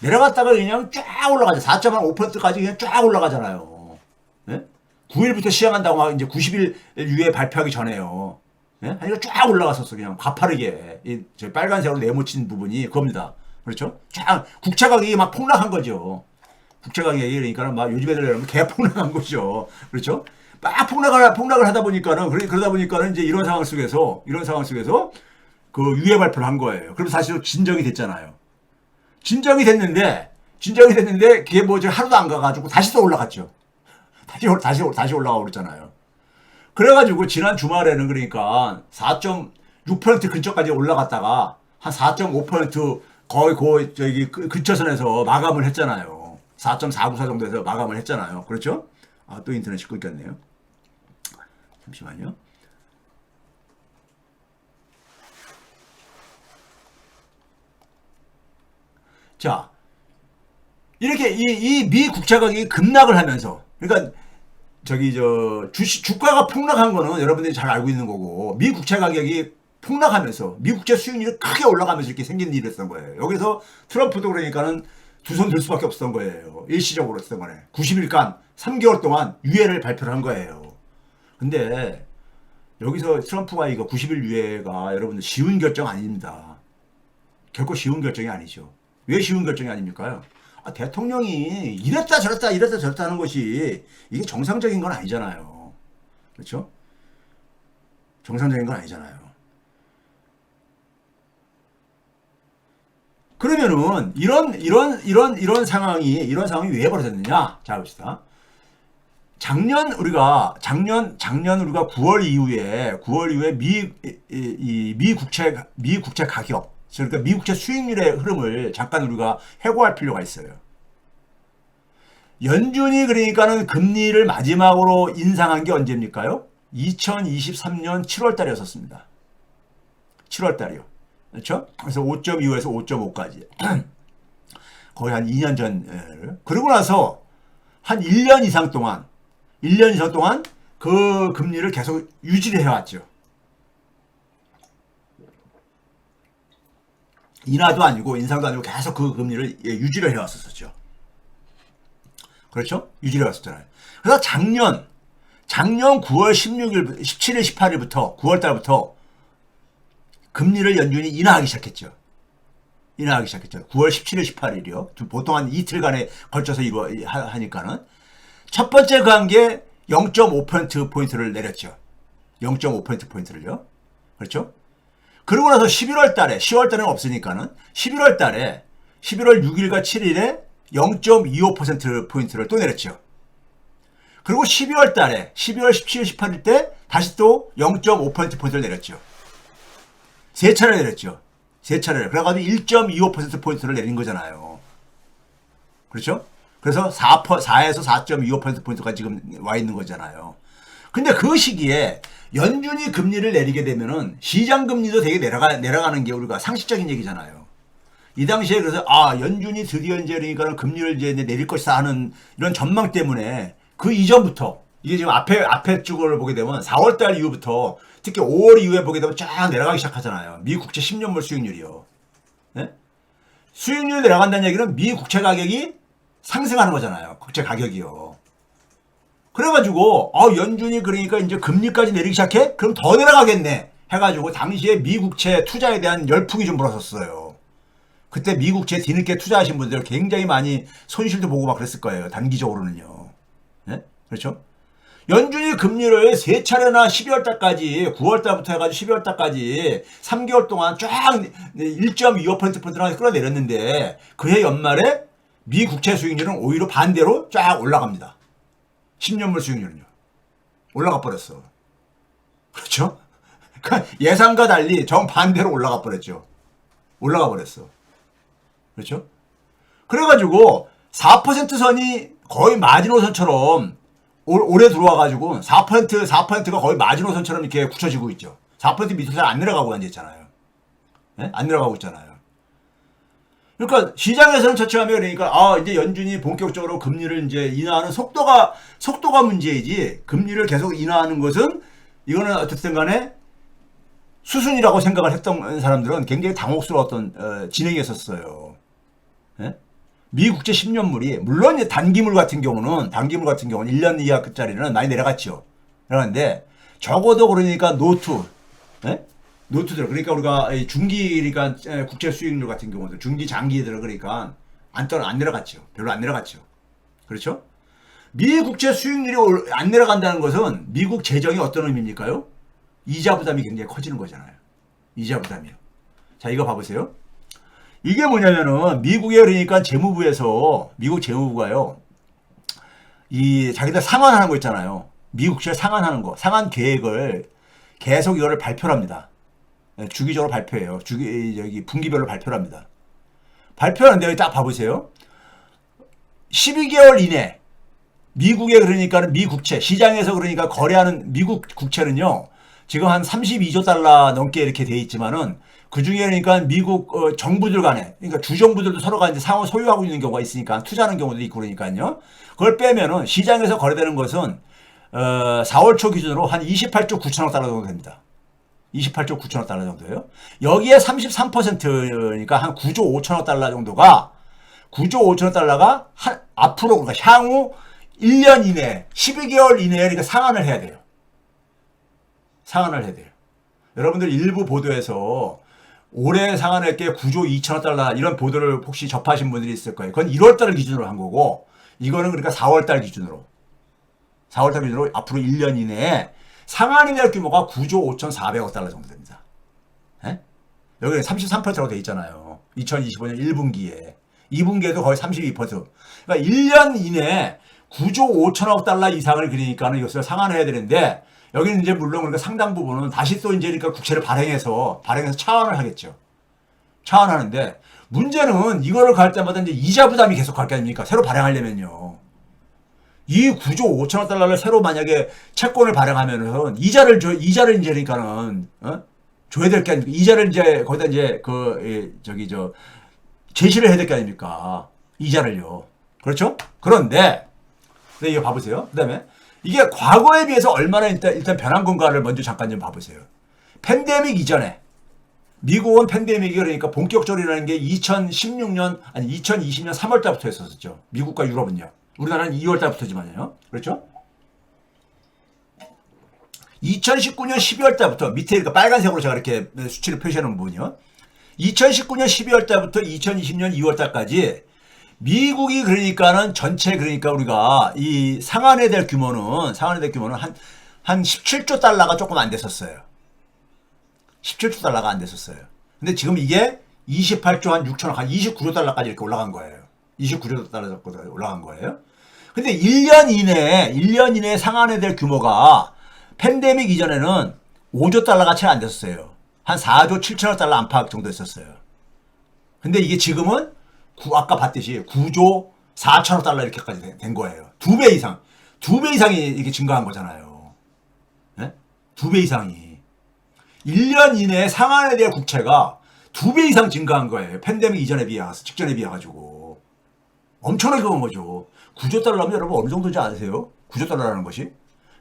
내려갔다가 그냥 쫙 올라가죠. 4.5%까지 그냥 쫙 올라가잖아요. 네? 9일부터 시행한다고 막 이제 90일 유예 발표하기 전에요. 네? 하니까 쫙 올라갔었어. 그냥 가파르게. 저 빨간색으로 네모친 부분이 그겁니다. 그렇죠? 쫙 국채 가격이 막 폭락한 거죠. 국채 가격이 그러니까 막 요즘 애들 여러분 개 폭락한 거죠. 그렇죠? 막 폭락을 하다 보니까는 그러다 보니까는 이제 이런 상황 속에서 그 유예 발표를 한 거예요. 그럼 사실 진정이 됐잖아요. 진정이 됐는데 그게 뭐 하루도 안 가가지고 다시 또 올라갔죠. 다시 올라가고 그랬잖아요. 그래가지고 지난 주말에는 그러니까 4.6% 근처까지 올라갔다가 한 4.5% 거의 저기 근처선에서 마감을 했잖아요. 4.494 정도에서 마감을 했잖아요. 그렇죠? 아, 또 인터넷이 끊겼네요. 잠시만요. 자, 이렇게 이 미 국채 가격이 급락을 하면서, 그러니까 주가가 폭락한 거는 여러분들이 잘 알고 있는 거고, 미 국채 가격이 폭락하면서 미 국채 수익률이 크게 올라가면서 이렇게 생긴 일이었던 거예요. 여기서 트럼프도 그러니까는 두 손 들 수밖에 없었던 거예요. 일시적으로 했던 거네. 90일간 3개월 동안 유예를 발표를 한 거예요. 근데 여기서 트럼프가 이거 90일 유예가 여러분들 쉬운 결정 아닙니다. 결코 쉬운 결정이 아니죠. 왜 쉬운 결정이 아닙니까요? 대통령이 이랬다 저랬다 하는 것이 이게 정상적인 건 아니잖아요. 그렇죠? 정상적인 건 아니잖아요. 그러면은 이런 상황이 왜 벌어졌느냐? 자 봅시다. 작년 우리가 9월 이후에 미 국채 가격 그러니까 미 국채 수익률의 흐름을 잠깐 우리가 해고할 필요가 있어요. 연준이 그러니까는 금리를 마지막으로 인상한 게 언제입니까요? 2023년 7월 달이었습니다. 7월 달이요. 그렇죠? 그래서 5.25에서 5.5까지. 거의 한 2년 전. 그러고 나서 한 1년 이상 동안 1년 이상 동안 그 금리를 계속 유지를 해왔죠. 인하도 아니고 인상도 아니고 계속 그 금리를 유지를 해왔었죠. 그렇죠? 유지를 해왔었잖아요. 그래서 작년 9월 16일, 17일, 18일부터 9월 달부터 금리를 연준이 인하하기 시작했죠. 9월 17일, 18일이요. 보통 한 이틀간에 걸쳐서 하니까는. 첫 번째 그 한 게 0.5%포인트를 내렸죠. 0.5%포인트를요. 그렇죠? 그러고 나서 11월 달에, 10월 달에는 없으니까는 11월 달에 11월 6일과 7일에 0.25%포인트를 또 내렸죠. 그리고 12월 달에 12월 17일, 18일 때 다시 또 0.5%포인트를 내렸죠. 세 차례 내렸죠. 세 차례를. 그래가지고 1.25%포인트를 내린 거잖아요. 그렇죠? 그래서 4에서 4.25%포인트가 지금 와 있는 거잖아요. 근데 그 시기에 연준이 금리를 내리게 되면은 시장 금리도 되게 내려가는 게 우리가 상식적인 얘기잖아요. 이 당시에 그래서 연준이 드디어 이제 그러니까 금리를 이제 내릴 것이다 하는 이런 전망 때문에 그 이전부터 이게 지금 앞에 쪽을 보게 되면 4월달 이후부터 특히 5월 이후에 보게 되면 쫙 내려가기 시작하잖아요. 미 국채 10년물 수익률이요. 네? 수익률이 내려간다는 얘기는 미 국채 가격이 상승하는 거잖아요. 국채 가격이요. 그래가지고 연준이 그러니까 이제 금리까지 내리기 시작해? 그럼 더 내려가겠네 해가지고 당시에 미 국채 투자에 대한 열풍이 좀 불었었어요. 그때 미 국채 뒤늦게 투자하신 분들 굉장히 많이 손실도 보고 막 그랬을 거예요. 단기적으로는요. 네? 그렇죠? 연준이 금리를 세 차례나 12월 달까지 9월 달부터 해가지고 12월 달까지 3개월 동안 쫙 1.25%포인트나 끌어내렸는데 그해 연말에 미 국채 수익률은 오히려 반대로 쫙 올라갑니다. 10년물 수익률은요. 올라가 버렸어. 그렇죠? 그러니까 예상과 달리 정반대로 올라가 버렸죠. 올라가 버렸어. 그렇죠? 그래가지고 4% 선이 거의 마지노선처럼 올해 들어와가지고 4%가 거의 마지노선처럼 이렇게 굳혀지고 있죠. 4% 밑으로 잘 안 내려가고 앉아있잖아요. 네? 안 내려가고 있잖아요. 그러니까 시장에서는 처참하면 그러니까 이제 연준이 본격적으로 금리를 이제 인하하는 속도가 문제이지 금리를 계속 인하하는 것은 이거는 어쨌든 간에 수순이라고 생각을 했던 사람들은 굉장히 당혹스러웠던 진행이었었어요. 네? 미 국채 10년물이 물론 이제 단기물 같은 경우는 1년 이하짜리는 많이 내려갔죠. 내려갔는데 적어도 그러니까 노트 네? 노트들 그러니까 우리가 중기 그러니까 국채 수익률 같은 경우도 중기 장기들 그러니까 안 내려갔죠. 별로 안 내려갔죠. 그렇죠? 미 국채 수익률이 안 내려간다는 것은 미국 재정이 어떤 의미입니까요? 이자 부담이 굉장히 커지는 거잖아요. 이자 부담이요. 자, 이거 봐보세요. 이게 뭐냐면은 미국의 그러니까 미국 재무부가요. 이 자기들 상환하는 거 있잖아요. 미국 국채 상환하는 거, 상환 계획을 계속 이거를 발표를 합니다. 주기적으로 발표해요. 분기별로 발표를 합니다. 발표하는데 여기 딱 봐보세요. 12개월 이내 미국의 그러니까 미 국채 시장에서 그러니까 거래하는 미국 국채는요. 지금 한 32조 달러 넘게 이렇게 돼 있지만은 그 중에 그러니까 미국 정부들 간에 그러니까 주정부들도 서로가 이제 상호 소유하고 있는 경우가 있으니까 투자하는 경우도 있고 그러니까요. 그걸 빼면은 시장에서 거래되는 것은 4월 초 기준으로 한 28조 9천억 달러 정도 됩니다. 28조 9천억 달러 정도예요. 여기에 33%니까 한 9조 5천억 달러 정도가 9조 5천억 달러가 앞으로 그러니까 향후 1년 이내 12개월 이내에 그러니까 상환을 해야 돼요. 상환을 해야 돼요. 여러분들 일부 보도에서 올해 상환할 게 9조 2천억 달러 이런 보도를 혹시 접하신 분들이 있을 거예요. 그건 1월달 기준으로 한 거고 이거는 그러니까 4월달 기준으로 앞으로 1년 이내에 상환이 될 규모가 9조 5,400억 달러 정도 됩니다. 에? 여기는 33%라고 돼 있잖아요. 2025년 1분기에. 2분기에도 거의 32%. 그러니까 1년 이내에 9조 5천억 달러 이상을 그러니까는 이것을 상환해야 되는데 여기는 이제 물론 그러니까 상당 부분은 다시 또 이제 그러니까 국채를 발행해서 차환을 하겠죠. 차환하는데 문제는 이거를 갈 때마다 이제 이자 부담이 계속 갈 게 아닙니까? 새로 발행하려면요. 이 9조 5천억 달러를 새로 만약에 채권을 발행하면은 이자를 이제 그러니까는 줘야 될 게 아닙니까? 이자를 이제 거기다 이제 제시를 해야 될 게 아닙니까? 이자를요. 그렇죠? 그런데 네, 이거 봐보세요. 그 다음에 이게 과거에 비해서 얼마나 일단 변한 건가를 먼저 잠깐 좀 봐보세요. 팬데믹 이전에 미국은 팬데믹이 그러니까 본격적이라는 게 2016년 아니 2020년 3월 달부터 했었죠. 미국과 유럽은요. 우리나라는 2월 달부터지만요. 그렇죠? 2019년 12월 달부터 밑에 그러니까 빨간색으로 제가 이렇게 수치를 표시해 놓은 부분이요. 2019년 12월 달부터 2020년 2월 달까지 미국이 그러니까는 전체 그러니까 우리가 이 상환해야 될 규모는 한 17조 달러가 조금 안 됐었어요. 17조 달러가 안 됐었어요. 근데 지금 이게 28조 한 6천억 한 29조 달러까지 이렇게 올라간 거예요. 29조 달러까지 올라간 거예요. 근데 1년 이내에 상환해야 될 규모가 팬데믹 이전에는 5조 달러가 채 안 됐었어요. 한 4조 7천억 달러 안팎 정도 했었어요. 근데 이게 지금은 아까 봤듯이 9조 4천억 달러 이렇게까지 된 거예요. 2배 이상이 이렇게 증가한 거잖아요. 네? 2배 이상이. 1년 이내에 상환에 대한 국채가 2배 이상 증가한 거예요. 팬데믹 이전에 비해서, 직전에 비해가지고. 엄청나게 그런 거죠. 9조 달러면 여러분 어느 정도인지 아세요? 9조 달러라는 것이?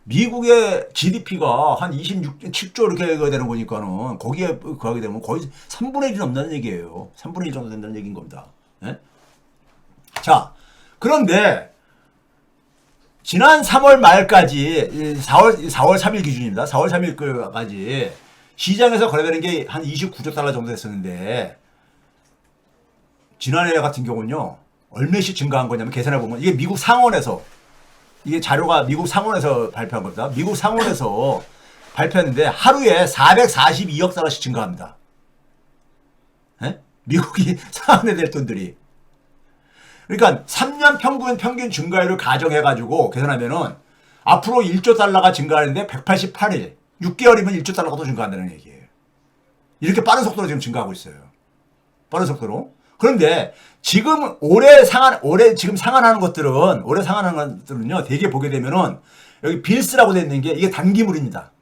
미국의 GDP가 한 7조 이렇게 되는 거니까는 거기에 가게 되면 거의 3분의 1이 넘는다는 얘기예요. 3분의 1 정도 된다는 얘기인 겁니다. 네? 자, 그런데 지난 3월 말까지 4월 3일 기준입니다. 4월 3일까지 시장에서 거래되는 게 한 29조 달러 정도 됐었는데 지난해 같은 경우는요. 얼마씩 증가한 거냐면 계산해 보면 이게 미국 상원에서 이게 자료가 미국 상원에서 발표한 겁니다. 미국 상원에서 발표했는데 하루에 442억 달러씩 증가합니다. 에? 미국이 상환해야 될 돈들이. 그러니까 3년 평균 증가율을 가정해가지고 계산하면은 앞으로 1조 달러가 증가하는데 188일, 6개월이면 1조 달러가 더 증가한다는 얘기예요. 이렇게 빠른 속도로 지금 증가하고 있어요. 빠른 속도로. 그런데 지금 올해 상한하는 것들은요, 대개 보게 되면은 여기 빌스라고 되어 있는 게 이게 단기물입니다.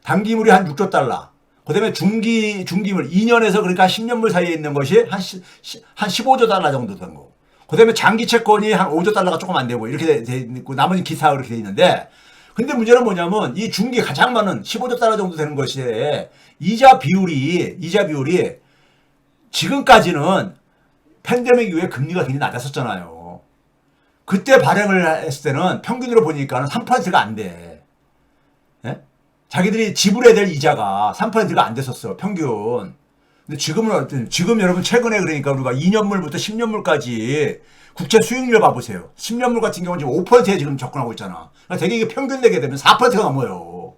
단기물이 한 6조 달러. 그 다음에 중기물 2년에서 그러니까 10년물 사이에 있는 것이 한 15조 달러 정도 된 거고. 그 다음에 장기 채권이 한 5조 달러가 조금 안 되고 이렇게 돼 있고 나머지 기타 그렇게 돼 있는데 근데 문제는 뭐냐면 이 중기 가장 많은 15조 달러 정도 되는 것이 이자 비율이 지금까지는 팬데믹 이후에 금리가 굉장히 낮았었잖아요. 그때 발행을 했을 때는 평균으로 보니까 3%가 안 돼. 예? 자기들이 지불해야 될 이자가 3%가 안 됐었어, 평균. 근데 지금 여러분 최근에 그러니까 우리가 2년물부터 10년물까지 국채 수익률 봐보세요. 10년물 같은 경우는 지금 5%에 지금 접근하고 있잖아. 그러니까 되게 이게 평균 내게 되면 4%가 넘어요.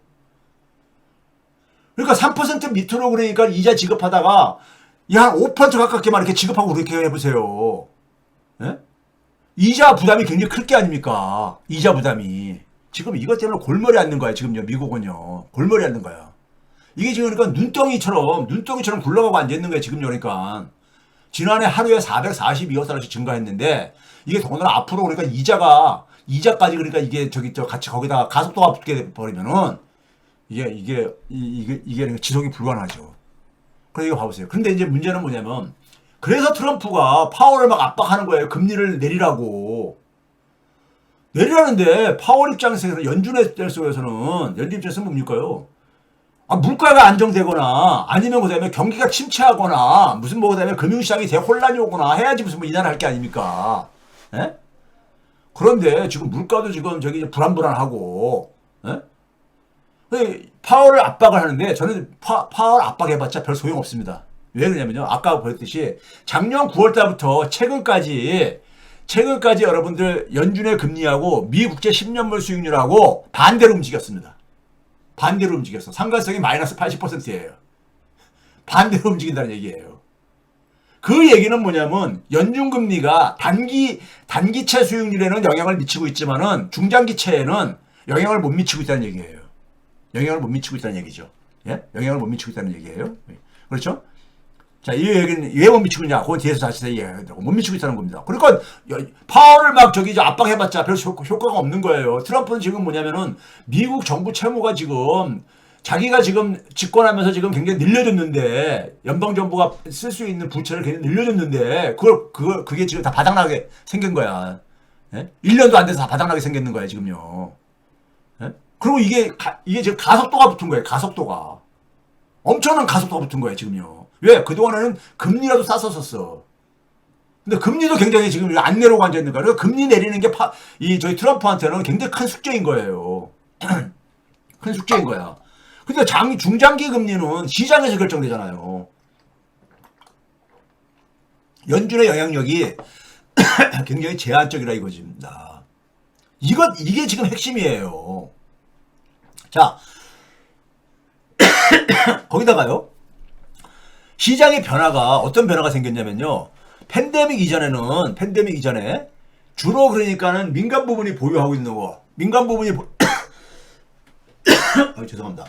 그러니까 3% 밑으로 그러니까 이자 지급하다가 한 5% 가깝게만 이렇게 지급하고 그렇게 해보세요. 예? 이자 부담이 굉장히 클 게 아닙니까? 이자 부담이. 지금 이것 때문에 골머리 앓는 거야, 지금요, 미국은요. 골머리 앓는 거야. 이게 지금 그러니까 눈덩이처럼 굴러가고 앉아있는 거야, 지금 그러니까. 지난해 하루에 442억 달러씩 증가했는데, 이게 더군다나 앞으로 그러니까 이자까지 그러니까 이게 같이 거기다가 가속도가 붙게 버리면은, 이게 지속이 불가능하죠. 그래서 이거 봐보세요. 근데 이제 문제는 뭐냐면, 그래서 트럼프가 파월을 막 압박하는 거예요. 금리를 내리라고. 내리라는데, 파월 입장에서는, 연준 입장에서는 뭡니까요? 물가가 안정되거나, 아니면 그다음에 경기가 침체하거나, 무슨 그다음에 금융시장이 대혼란이 오거나 해야지 무슨 이 나라 할 게 아닙니까? 예? 그런데 지금 물가도 지금 불안불안하고, 예? 파월을 압박을 하는데 저는 파월 압박해봤자 별 소용없습니다. 왜 그러냐면요. 아까 보였듯이 작년 9월 달부터 최근까지 여러분들 연준의 금리하고 미국제 10년물 수익률하고 반대로 움직였습니다. 반대로 움직였어. 상관성이 마이너스 80%예요. 반대로 움직인다는 얘기예요. 그 얘기는 뭐냐면 연준금리가 단기채 수익률에는 영향을 미치고 있지만은 중장기채에는 영향을 못 미치고 있다는 얘기예요. 영향을 못 미치고 있다는 얘기죠. 예? 영향을 못 미치고 있다는 얘기예요. 그렇죠? 자, 이 얘기는 왜 못 미치고 있냐? 그건 뒤에서 다시 얘기하겠다고. 못 미치고 있다는 겁니다. 그러니까 파월을 막 압박해봤자 별 효과가 없는 거예요. 트럼프는 지금 뭐냐면은 미국 정부 채무가 지금 자기가 지금 집권하면서 지금 굉장히 늘려줬는데 연방정부가 쓸 수 있는 부채를 굉장히 늘려줬는데 그게 지금 다 바닥나게 생긴 거야. 예? 1년도 안 돼서 다 바닥나게 생겼는 거예요, 지금요. 예? 그리고 이게 지금 가속도가 붙은 거예요, 가속도가. 엄청난 가속도가 붙은 거예요, 지금요. 왜? 그동안에는 금리라도 쌌었어. 근데 금리도 굉장히 지금 안 내려고 앉아있는 거예요. 그러니까 금리 내리는 게 저희 트럼프한테는 굉장히 큰 숙제인 거예요. 큰 숙제인 거야. 근데 중장기 금리는 시장에서 결정되잖아요. 연준의 영향력이 굉장히 제한적이라 이거지입니다. 이게 지금 핵심이에요. 자, 거기다가요. 시장의 변화가 어떤 변화가 생겼냐면요. 팬데믹 이전에 주로 그러니까는 민간 부분이 보유하고 있는 거. 민간 부분이 죄송합니다.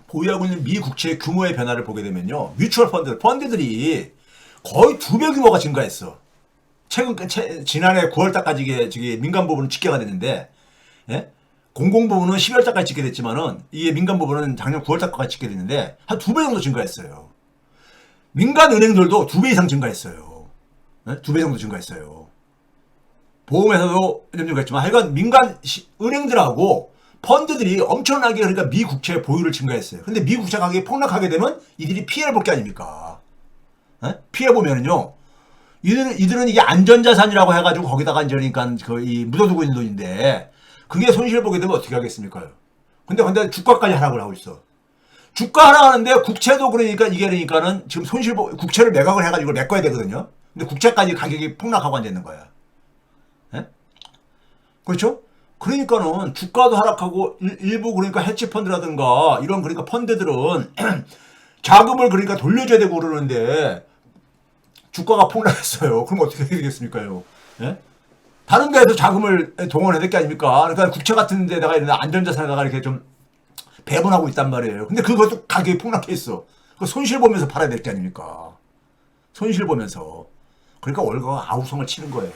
보유하고 있는 미 국채 규모의 변화를 보게 되면요. 뮤추얼 펀드들이 거의 2배 규모가 증가했어. 지난해 9월달까지 이게 민간 부분은 집계가 됐는데, 예? 공공 부분은 12월달까지 집계 됐지만은, 이게 민간 부분은 작년 9월달까지 집계 됐는데, 한 2배 정도 증가했어요. 민간 은행들도 2배 이상 증가했어요. 예? 2배 정도 증가했어요. 보험회사도 좀 증가했지만, 하여간 민간 은행들하고 펀드들이 엄청나게 그러니까 미 국채 보유를 증가했어요. 근데 미 국채 가격이 폭락하게 되면 이들이 피해를 볼 게 아닙니까? 예? 피해 보면은요. 이들은 이게 안전자산이라고 해가지고 거기다가 이제 그러니까 이 묻어두고 있는 돈인데 그게 손실을 보게 되면 어떻게 하겠습니까? 근데 주가까지 하락을 하고 있어. 주가 하락하는데 국채도 그러니까 이게 그러니까는 지금 국채를 매각을 해가지고 메꿔야 되거든요. 근데 국채까지 가격이 폭락하고 앉아있는 거야. 예? 그렇죠? 그러니까는 주가도 하락하고 일부 그러니까 해치펀드라든가 이런 그러니까 펀드들은 자금을 그러니까 돌려줘야 되고 그러는데 주가가 폭락했어요. 그럼 어떻게 해야 되겠습니까요? 예? 다른 데에서 자금을 동원해야 될 게 아닙니까? 그러니까 국채 같은 데다가 이런 안전자산에다가 이렇게 좀 배분하고 있단 말이에요. 근데 그것도 가격이 폭락해 있어. 그 손실 보면서 팔아야 될 게 아닙니까? 손실 보면서. 그러니까 월가가 아우성을 치는 거예요.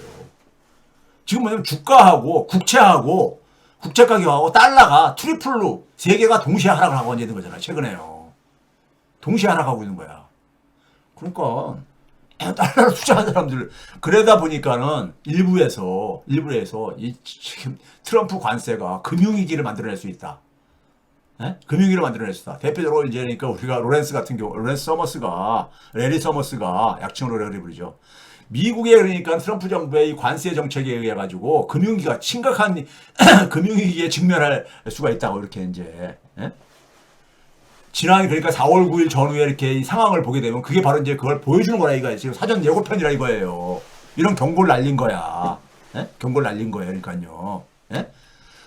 지금 뭐냐면 주가하고 국채하고 국채 가격하고 달러가 트리플로 세 개가 동시에 하락을 하고 있는 거잖아요. 최근에요. 동시에 하락하고 있는 거야. 그러니까 달러로 투자한 사람들 그러다 보니까는 일부에서 이 지금 트럼프 관세가 금융위기를 만들어낼 수 있다. 예? 금융위기를 만들어낼 수 있다. 대표적으로 이제 그러니까 우리가 레리 서머스가 약칭으로 레리 부르죠. 미국의 그러니까 트럼프 정부의 이 관세 정책에 의해 가지고 금융위기가 심각한 금융위기에 직면할 수가 있다고 이렇게 이제 예? 지난 그러니까 4월 9일 전후에 이렇게 이 상황을 보게 되면 그게 바로 이제 그걸 보여주는 거라 이거예요. 지금 사전 예고편이라 이거예요. 이런 경고를 날린 거야. 예? 경고를 날린 거예요. 그러니까요. 예?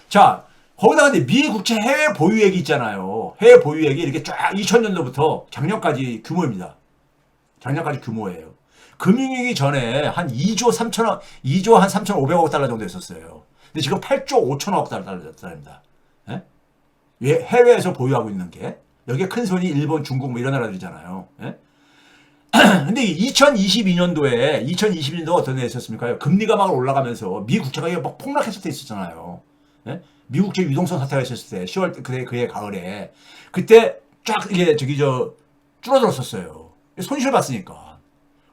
자, 거기다가 이제 미 국채 해외 보유액이 있잖아요. 해외 보유액이 이렇게 쫙 2000년도부터 작년까지 규모입니다. 작년까지 규모예요. 금융위기 전에 한 2조 3,500억 달러 정도 했었어요. 근데 지금 8조 5천억 달러입니다. 예? 해외에서 보유하고 있는 게. 여기에 큰 손이 일본, 중국 뭐 이런 나라들이잖아요. 예? 근데 2022년도 어떤 애 있었습니까? 금리가 막 올라가면서 미 국채가 막 폭락했을 때 있었잖아요. 예? 미 국채 유동성 사태가 있었을 때 10월 그해 가을에 그때 쫙 이게 줄어들었었어요. 손실 봤으니까.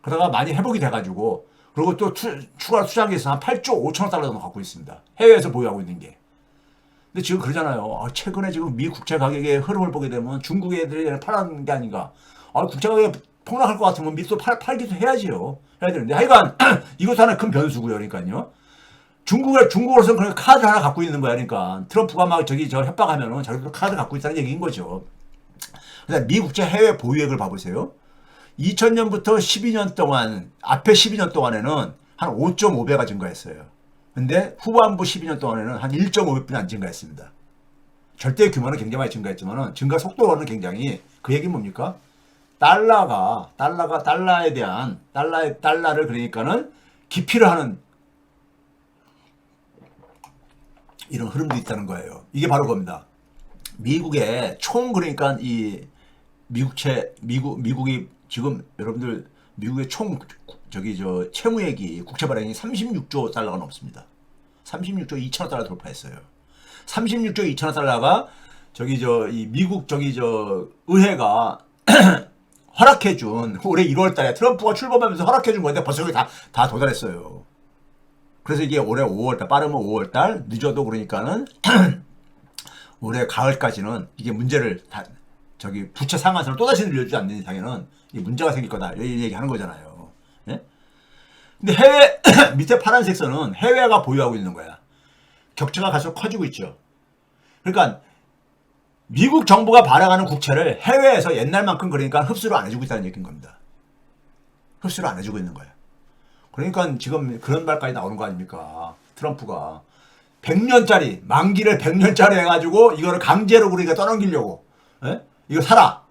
그러다가 많이 회복이 돼가지고 그리고 또 추가로 투자한 게 있어서 한 8조 5천억 달러 정도 갖고 있습니다. 해외에서 보유하고 있는 게. 근데 지금 그러잖아요. 최근에 지금 미 국채 가격의 흐름을 보게 되면 중국 애들이 팔아는 게 아닌가. 국채 가격이 폭락할 것 같으면 미도 팔기도 해야지요. 해야 되는데 하여간 이것도 하나 큰 변수고요. 그러니까요. 중국으로서는 그냥 카드 하나 갖고 있는 거야. 그러니까 트럼프가 막 협박하면은 자기도 카드 갖고 있다는 얘기인 거죠. 그래서 미 국채 해외 보유액을 봐보세요. 2000년부터 12년 동안 앞에 12년 동안에는 한 5.5배가 증가했어요. 근데 후반부 12년 동안에는 한 1.5배뿐이 안 증가했습니다. 절대 규모는 굉장히 많이 증가했지만은 증가 속도는 굉장히 그 얘기는 뭡니까? 달러를 그러니까는 기피를 하는 이런 흐름도 있다는 거예요. 이게 바로 겁니다. 미국의 총 그러니까 이 미국이 지금 여러분들 미국의 총 채무액이 국채 발행이 36조 달러가 넘습니다. 36조 2천억 달러 돌파했어요. 36조 2천억 달러가 이 미국 의회가 허락해준 올해 1월 달에 트럼프가 출범하면서 허락해준 건데 벌써 여기 다 도달했어요. 그래서 이게 올해 5월달, 빠르면 5월달, 늦어도 그러니까는 올해 가을까지는 이게 문제를 저기 부채 상한선을 또다시 늘려주지 않는 이상에는 이게 문제가 생길 거다. 이 얘기하는 거잖아요. 예? 근데 해외 밑에 파란색 선은 해외가 보유하고 있는 거야. 격차가 갈수록 커지고 있죠. 그러니까 미국 정부가 발행하는 국채를 해외에서 옛날만큼 그러니까 흡수를 안 해주고 있다는 얘기인 겁니다. 흡수를 안 해주고 있는 거예요. 그러니까 지금 그런 말까지 나오는 거 아닙니까? 트럼프가 100년짜리 만기를 100년짜리 해가지고 이거를 강제로 우리가 떠넘기려고 이거 사라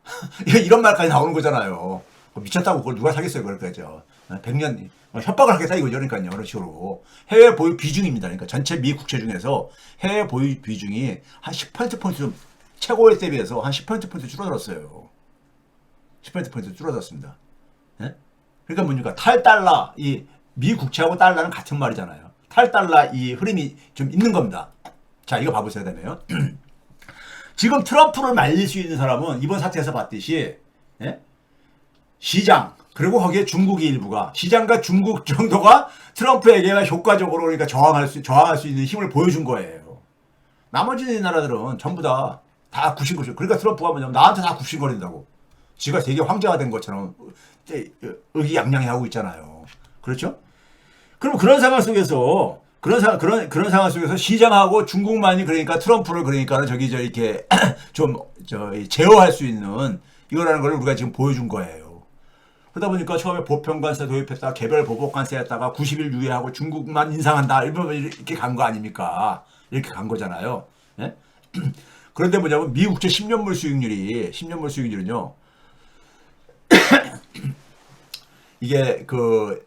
이런 말까지 나오는 거잖아요. 미쳤다고 그걸 누가 사겠어요? 그럴 거죠. 100년 협박을 하겠다 이거죠. 그러니까요. 이런 식으로 해외 보유 비중입니다. 그러니까 전체 미 국채 중에서 해외 보유 비중이 한 10%포인트 최고에 대비해서 한 10%포인트 줄어들었어요. 10%포인트 줄어들었습니다. 예? 그러니까 뭡니까? 탈달러, 이 미 국채하고 달러는 같은 말이잖아요. 탈달러 이 흐름이 좀 있는 겁니다. 자, 이거 봐보셔야 되네요. 지금 트럼프를 말릴 수 있는 사람은 이번 사태에서 봤듯이 예? 시장 그리고 거기에 중국이 일부가 시장과 중국 정도가 트럼프에게 효과적으로 그러니까 저항할 수 있는 힘을 보여준 거예요. 나머지 나라들은 전부 다 굽신거리죠. 그러니까 트럼프가 뭐냐면 나한테 다 굽신거린다고. 지가 세계 황제가 된 것처럼 의기양양해 하고 있잖아요. 그렇죠? 그럼 그런 상황 속에서 그런 상황 속에서 시장하고 중국만이 그러니까 트럼프를 그러니까 이렇게 좀 제어할 수 있는 이거라는 걸 우리가 지금 보여준 거예요. 그러다 보니까 처음에 보편관세 도입했다가 개별 보복관세 했다가 90일 유예하고 중국만 인상한다 이렇게 간 거 아닙니까? 이렇게 간 거잖아요. 예? 그런데 뭐냐면 미국제 10년물 수익률은요. 이게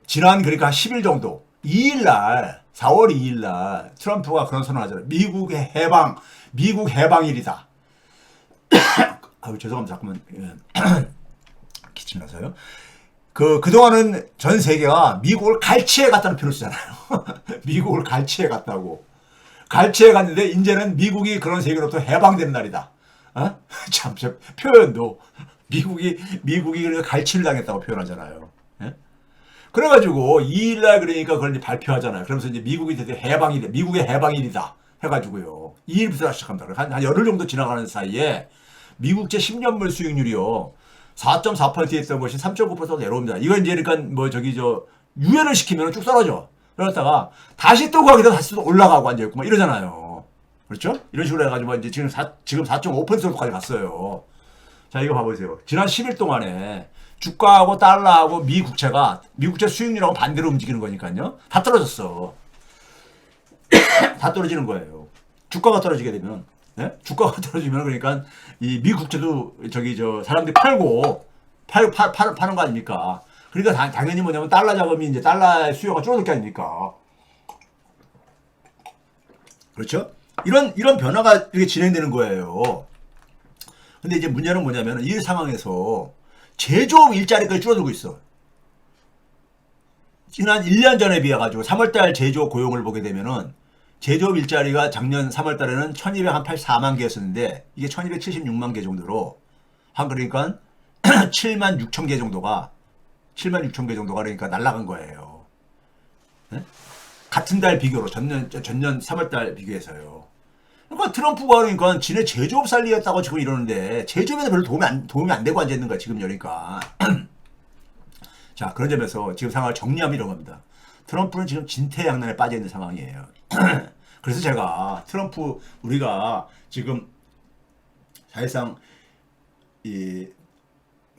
지난 그러니까 한 10일 정도 4월 2일날 트럼프가 그런 선언을 하잖아요. 미국 해방일이다. 아유 죄송합니다. 잠깐만 기침 나서요. 그동안은 전 세계가 미국을 갈취해 갔다는 표현을 쓰잖아요. 미국을 갈취해 갔다고. 갈취해 갔는데 이제는 미국이 그런 세계로부터 해방되는 날이다. 참 표현도 미국이 그러니까 갈취를 당했다고 표현하잖아요. 예? 그래가지고 2일날 그러니까 그걸 이제 발표하잖아요. 그러면서 이제 미국이 드디어 미국의 해방일이다 해가지고요. 2일부터 시작합니다. 한 열흘 정도 지나가는 사이에 미국제 10년물 수익률이요 4.4%였던 것이 3.9%로 내려옵니다. 이건 이제 그러니까 유예를 시키면 쭉 떨어져. 그러다가 다시 또 거기다 다시 또 올라가고 앉아있고 막 이러잖아요. 그렇죠? 이런 식으로 해가지고 이제 지금 4.5%까지 갔어요. 자, 이거 봐보세요. 지난 10일 동안에 주가하고 달러하고 미국채 수익률하고 반대로 움직이는 거니까요. 다 떨어졌어. 다 떨어지는 거예요. 주가가 떨어지게 되면, 예? 주가가 떨어지면 그러니까 이 미국채도 사람들이 파는 거 아닙니까? 그러니까 당연히 뭐냐면 달러 자금이 이제 달러의 수요가 줄어들 게 아닙니까? 그렇죠? 이런 변화가 이렇게 진행되는 거예요. 근데 이제 문제는 뭐냐면 이 상황에서 제조업 일자리가 줄어들고 있어. 지난 1년 전에 비해 가지고 3월달 제조업 고용을 보게 되면은 제조업 일자리가 작년 3월달에는 1284만 개였었는데 이게 1276만 개 정도로 그러니까 7만 6천 개 정도가 그러니까 날아간 거예요. 네? 같은 달 비교로 전년 3월달 비교해서요. 그러니까 트럼프가 그러니까 지네 제조업 살리겠다고 지금 이러는데 제조업에서 별로 도움이 안 되고 앉아있는 거야 지금 여니까. 자, 그런 점에서 지금 상황을 정리하면 이런 겁니다. 트럼프는 지금 진퇴양난에 빠져있는 상황이에요. 그래서 제가 우리가 지금 사실상 이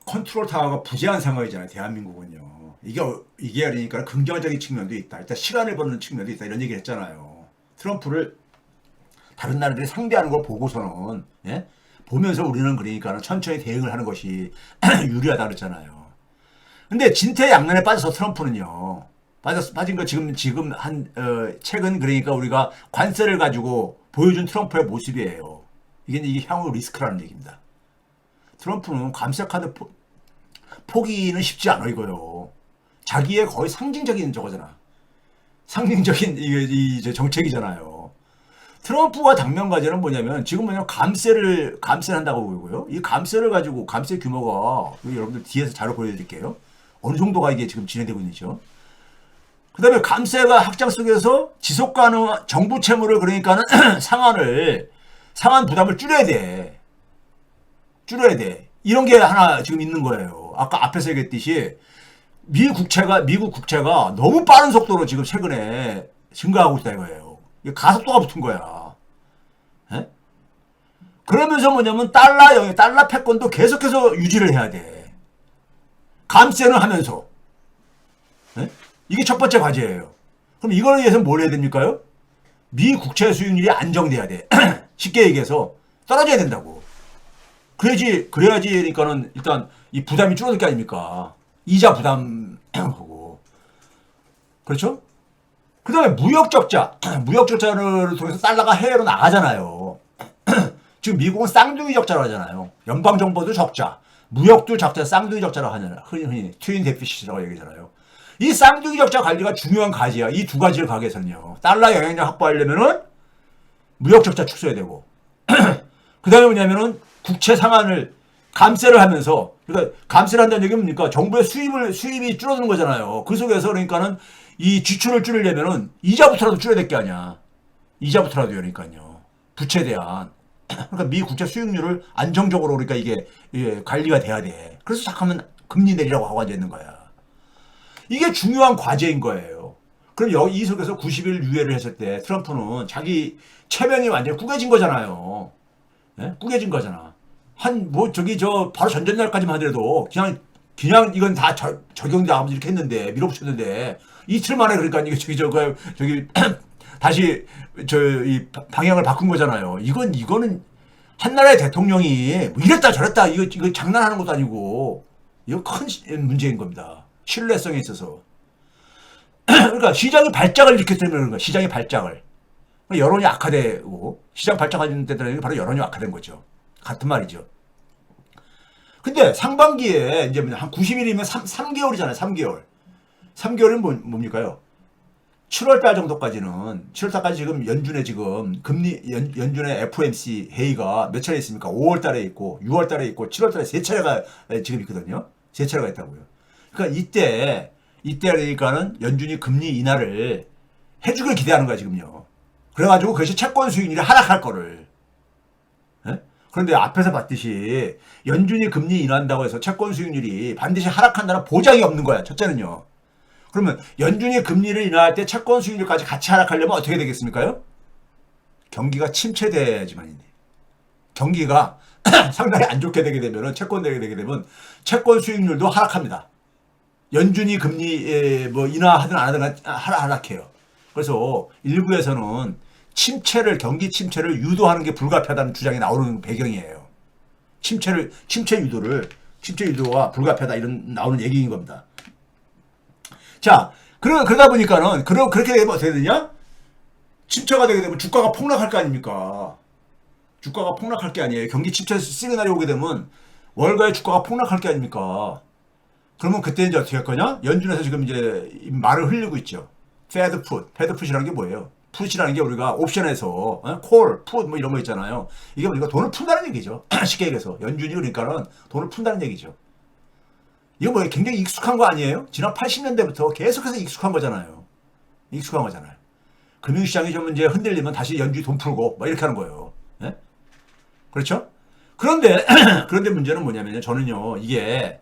컨트롤 타워가 부재한 상황이잖아요. 대한민국은요. 이게 그러니까 긍정적인 측면도 있다. 일단 시간을 버는 측면도 있다. 이런 얘기를 했잖아요. 트럼프를 다른 나라들이 상대하는 걸 보고서는 보면서 우리는 그러니까 천천히 대응을 하는 것이 유리하다 그랬잖아요. 근데 진퇴양난에 빠져서 트럼프는요. 빠진 거 지금 최근 그러니까 우리가 관세를 가지고 보여준 트럼프의 모습이에요. 이게 향후 리스크라는 얘기입니다. 트럼프는 감세카드 포기는 쉽지 않아 이거요. 자기의 거의 상징적인 저거잖아. 상징적인 이 정책이잖아요. 트럼프와 당면 과제는 뭐냐면 지금 감세를 한다고 보이고요. 이 감세를 가지고 감세 규모가 여러분들 뒤에서 자료 보여드릴게요. 어느 정도가 이게 지금 진행되고 있는지요. 그 다음에 감세가 확장 속에서 지속 가능 정부 채무를 그러니까는 상한 부담을 줄여야 돼. 줄여야 돼. 이런 게 하나 지금 있는 거예요. 아까 앞에서 얘기했듯이 미국 국채가 너무 빠른 속도로 지금 최근에 증가하고 있다 이거예요. 가속도가 붙은 거야. 에? 그러면서 뭐냐면 달러 패권도 계속해서 유지를 해야 돼. 감세는 하면서. 에? 이게 첫 번째 과제예요. 그럼 이걸 위해서 뭘 해야 됩니까요? 미 국채 수익률이 안정돼야 돼. 쉽게 얘기해서 떨어져야 된다고. 그래야지 그러니까는 일단 이 부담이 줄어들 게 아닙니까? 이자 부담하고. 그렇죠? 그 다음에 무역 적자를 통해서 달러가 해외로 나가잖아요. 지금 미국은 쌍둥이 적자로 하잖아요. 연방정부도 적자, 무역도 적자, 쌍둥이 적자라고 하잖아요. 흔히 트윈 데피시라고 얘기하잖아요. 이 쌍둥이 적자 관리가 중요한 과제야. 이 두 가지를 가기 위해서는요. 달러 영향력 확보하려면은 무역 적자 축소해야 되고, 그 다음에 뭐냐면은 국채 상한을 감세를 하면서, 그러니까 감세를 한다는 얘기는 뭡니까? 정부의 수입이 줄어드는 거잖아요. 그 속에서 그러니까는 이 지출을 줄이려면은 이자부터라도 줄여야 될 게 아니야. 이자부터라도 그러니까요. 부채에 대한. 그러니까 미 국채 수익률을 안정적으로 그러니까 이게 관리가 돼야 돼. 그래서 잠깐만 금리 내리라고 하고 앉아 있는 거야. 이게 중요한 과제인 거예요. 그럼 이 속에서 90일 유예를 했을 때 트럼프는 자기 체면이 완전히 꾸겨진 거잖아요. 네? 꾸겨진 거잖아. 바로 전전날까지만 하더라도 그냥 이건 다 적용돼 하면서 이렇게 했는데, 밀어붙였는데, 이틀 만에 그러니까 이게 다시 이 방향을 바꾼 거잖아요. 이거는 한 나라의 대통령이 뭐 이랬다 저랬다 이거 장난하는 것도 아니고, 이거 큰 문제인 겁니다. 신뢰성에 있어서. 그러니까 시장이 발작을 일으켰기 때문에 그런 거야. 시장이 발작을. 여론이 악화되고, 시장 발작하는 데는 바로 여론이 악화된 거죠. 같은 말이죠. 근데 상반기에 이제 한 90일이면 3개월이잖아요. 3개월. 3개월은 뭡니까요? 7월달 정도까지는, 7월달까지 지금 연준의 연준의 FOMC 회의가 몇 차례 있습니까? 5월달에 있고, 6월달에 있고, 7월달에 3차례가 지금 있거든요. 3차례가 있다고요. 그러니까 이때 그러니까는 연준이 금리 인하를 해주길 기대하는 거야, 지금요. 그래가지고 그것이 채권 수익률이 하락할 거를. 에? 그런데 앞에서 봤듯이 연준이 금리 인하한다고 해서 채권 수익률이 반드시 하락한다는 보장이 없는 거야. 첫째는요. 그러면 연준이 금리를 인하할 때 채권 수익률까지 같이 하락하려면 어떻게 되겠습니까요? 경기가 침체돼야지만이네. 경기가 상당히 안 좋게 되게 되면은 채권 수익률도 하락합니다. 연준이 금리 인하하든 안 하든 하락해요. 그래서 일부에서는 경기 침체를 유도하는 게 불가피하다는 주장이 나오는 배경이에요. 침체 유도가 불가피하다 이런 나오는 얘기인 겁니다. 자, 그러다 보니까는 그렇게 되면 어떻게 되냐? 침체가 되게 되면 주가가 폭락할 거 아닙니까? 주가가 폭락할 게 아니에요. 경기 침체 시그널이 오게 되면 월가의 주가가 폭락할 게 아닙니까? 그러면 그때 이제 어떻게 할 거냐? 연준에서 지금 이제 말을 흘리고 있죠. 패드풋이라는 게 뭐예요? 풋이라는 게 우리가 옵션에서 콜, 풋 뭐 이런 거 있잖아요. 이게 우리가 돈을 푼다는 얘기죠. 쉽게 얘기해서 연준이 그러니까는 돈을 푼다는 얘기죠. 이거 뭐 굉장히 익숙한 거 아니에요? 지난 80년대부터 계속해서 익숙한 거잖아요. 금융시장이 좀 이제 흔들리면 다시 연준이 돈 풀고 뭐 이렇게 하는 거예요. 네? 그렇죠? 그런데 문제는 뭐냐면요. 저는요 이게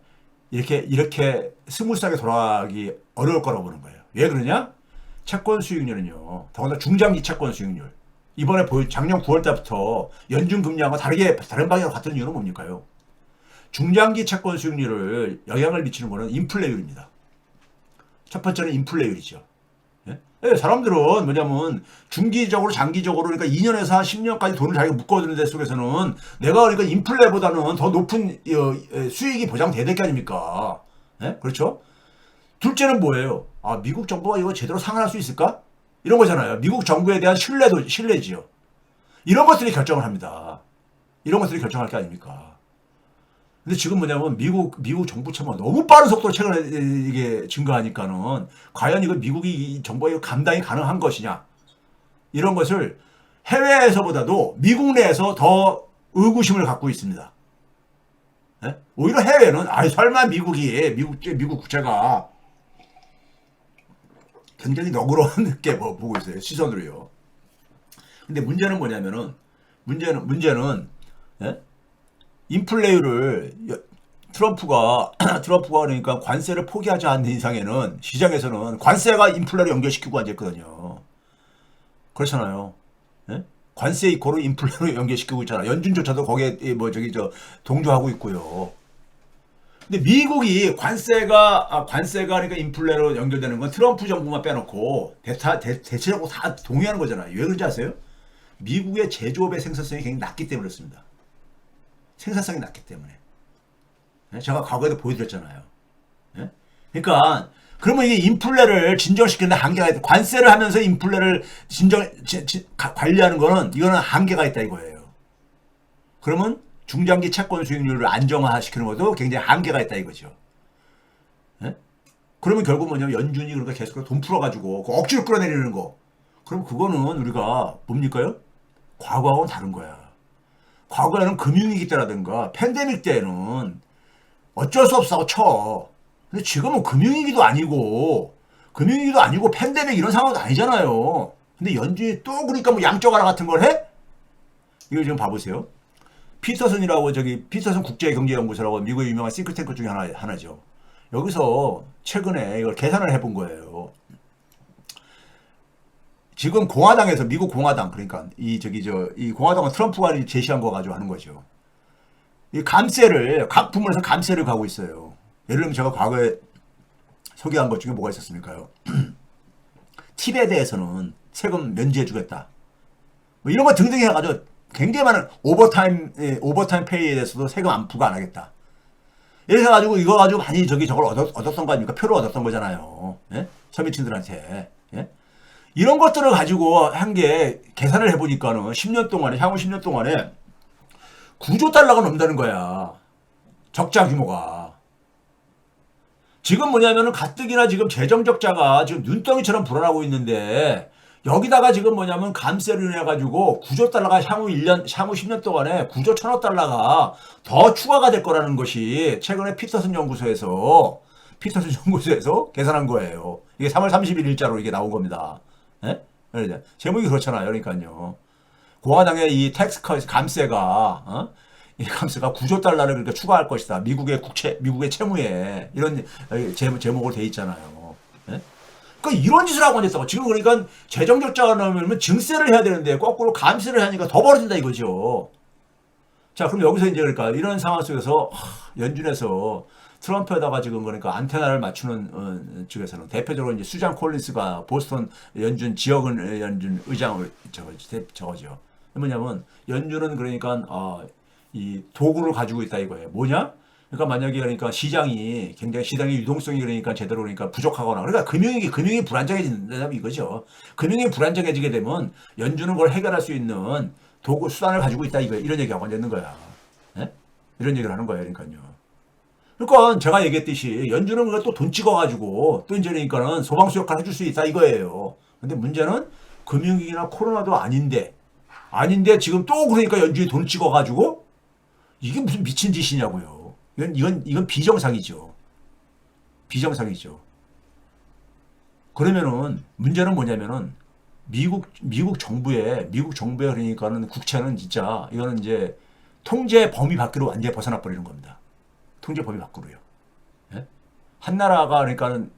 이렇게 스무스하게 돌아가기 어려울 거라고 보는 거예요. 왜 그러냐? 채권 수익률은요. 더군다나 중장기 채권 수익률. 이번에 작년 9월 달부터 연준 금리하고 다른 방향으로 갔던 이유는 뭡니까요? 중장기 채권 수익률을 영향을 미치는 거는 인플레율입니다. 첫 번째는 인플레율이죠. 예? 사람들은 뭐냐면 중기적으로 장기적으로 그러니까 2년에서 한 10년까지 돈을 자기가 묶어두는 데 속에서는 내가 그러니까 인플레보다는 더 높은 수익이 보장돼야 될 게 아닙니까? 예? 그렇죠? 둘째는 뭐예요? 미국 정부가 이거 제대로 상환할 수 있을까? 이런 거잖아요. 미국 정부에 대한 신뢰지요. 이런 것들이 결정을 합니다. 이런 것들이 결정할 게 아닙니까? 근데 지금 뭐냐면 미국 정부 채무가 너무 빠른 속도로 최근에 이게 증가하니까는 과연 이거 이 정부가 이거 감당이 가능한 것이냐? 이런 것을 해외에서보다도 미국 내에서 더 의구심을 갖고 있습니다. 네? 오히려 해외는 설마 미국 국채가 굉장히 너그럽게 보고 있어요. 시선으로요. 근데 문제는 뭐냐면은 문제는 예? 인플레이를 트럼프가 그러니까 관세를 포기하지 않는 이상에는 시장에서는 관세가 인플레를 연결시키고 앉았거든요. 그렇잖아요. 예? 관세 이코를 인플레로 연결시키고 있잖아. 연준조차도 거기에 동조하고 있고요. 근데 미국이 관세가 그러니까 인플레로 연결되는 건 트럼프 정부만 빼놓고 대체적으로 다 동의하는 거잖아요. 왜 그런지 아세요? 미국의 제조업의 생산성이 굉장히 낮기 때문에 그렇습니다. 생산성이 낮기 때문에. 제가 과거에도 보여드렸잖아요. 예? 그러니까 그러면 이게 인플레를 진정시키는데 한계가 있다. 관세를 하면서 인플레를 관리하는 거는 이거는 한계가 있다 이거예요. 그러면 중장기 채권 수익률을 안정화시키는 것도 굉장히 한계가 있다 이거죠. 예? 그러면 결국 뭐냐면 연준이 그러니까 계속 돈 풀어가지고 억지로 끌어내리는 거. 그럼 그거는 우리가 뭡니까요? 과거하고는 다른 거야. 과거에는 금융위기 때라든가 팬데믹 때는 어쩔 수 없다고 쳐. 근데 지금은 금융위기도 아니고 팬데믹 이런 상황도 아니잖아요. 근데 연준이 또 그러니까 뭐 양적 완화 같은 걸 해? 이거 지금 봐보세요. 피터슨이라고 피터슨 국제경제연구소라고 미국의 유명한 싱크탱크 중에 하나죠. 여기서 최근에 이걸 계산을 해본 거예요. 지금 공화당에서 미국 공화당 그러니까 이 공화당은 트럼프가 제시한 거 가지고 하는 거죠. 이 감세를 각 부문에서 감세를 가고 있어요. 예를 들면 제가 과거에 소개한 것 중에 뭐가 있었습니까요? 팁에 대해서는 세금 면제해 주겠다. 뭐 이런 거 등등 해가지고 굉장히 많은 오버타임 페이에 대해서도 세금 부과 안 하겠다. 이래서 가지고 이거 가지고 많이 저걸 얻었던 거 아닙니까? 표를 얻었던 거잖아요. 예? 서민층들한테. 예? 이런 것들을 가지고 한 게 계산을 해보니까는 향후 10년 동안에 9조 달러가 넘는다는 거야. 적자 규모가. 지금 뭐냐면은 가뜩이나 지금 재정 적자가 지금 눈덩이처럼 불어나고 있는데 여기다가 지금 뭐냐면 감세를 인해 가지고 9조 달러가 향후 10년 동안에 9조 1천억 달러가 더 추가가 될 거라는 것이 최근에 피터슨 연구소에서 계산한 거예요. 이게 3월 30일 일자로 이게 나온 겁니다. 예? 제목이 그렇잖아요. 그러니까요. 공화당의 이 텍스 감세가 이 감세가 9조 달러를 그러니까 추가할 것이다. 미국의 채무에 이런 제목으로 돼 있잖아요. 예? 그러니까 이런 짓을 하고 앉았다고. 지금 그러니까 재정 적자가 나오면 증세를 해야 되는데 거꾸로 감세를 하니까 더 벌어진다 이거죠. 자, 그럼 여기서 이제 그러니까 이런 상황 속에서 연준에서 트럼프에다가 지금 그러니까 안테나를 맞추는 쪽에서는 대표적으로 이제 수잔 콜린스가 보스턴 연준 연준 의장을 저거죠. 뭐냐면 연준은 그러니까 이 도구를 가지고 있다 이거예요. 뭐냐? 그러니까 만약에 그러니까 시장이 유동성이 그러니까 제대로 그러니까 부족하거나 그러니까 금융이 불안정해진다면 이거죠. 금융이 불안정해지게 되면 연준은 그걸 해결할 수 있는 도구 수단을 가지고 있다 이거 이런 얘기하고 앉아 있는 거야. 예? 이런 얘기를 하는 거예요. 그러니까요. 그러니까 제가 얘기했듯이 연준은 그걸 또 돈 찍어가지고 또 이제 그러니까는 소방수 역할을 해줄 수 있다 이거예요. 근데 문제는 금융위기나 코로나도 아닌데 지금 또 그러니까 연준이 돈 찍어가지고 이게 무슨 미친 짓이냐고요. 이건 비정상이죠. 비정상이죠. 그러면은 문제는 뭐냐면은 미국 정부의 그러니까는 국채는 진짜 이거는 이제 통제 범위 밖으로 완전히 벗어나 버리는 겁니다. 통제 범위 밖으로요. 예? 한 나라가 그러니까는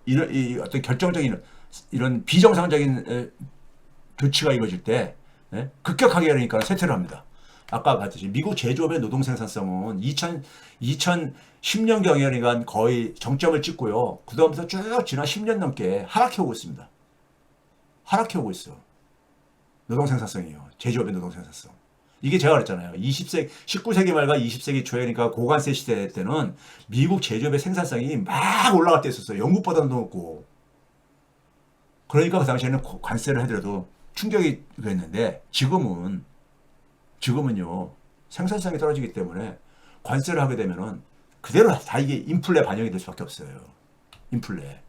이 어떤 결정적인 이런 비정상적인 조치가 이루어질 때 급격하게 그러니까 쇠퇴를 합니다. 아까 봤듯이 미국 제조업의 노동 생산성은 2010년경에 그러니까 거의 정점을 찍고요. 그 다음부터 쭉 지난 10년 넘게 하락해 오고 있습니다. 하락해 오고 있어. 노동 생산성이요. 제조업의 노동 생산성. 이게 제가 그랬잖아요. 19세기 말과 20세기 초에 그러니까 고관세 시대 때는 미국 제조업의 생산성이 막 올라갈 때 있었어요. 영국보다도 높고. 그러니까 그 당시에는 관세를 해더라도 충격이 그랬는데 지금은요. 생산성이 떨어지기 때문에 관세를 하게 되면은 그대로 다 이게 인플레 반영이 될 수밖에 없어요. 인플레.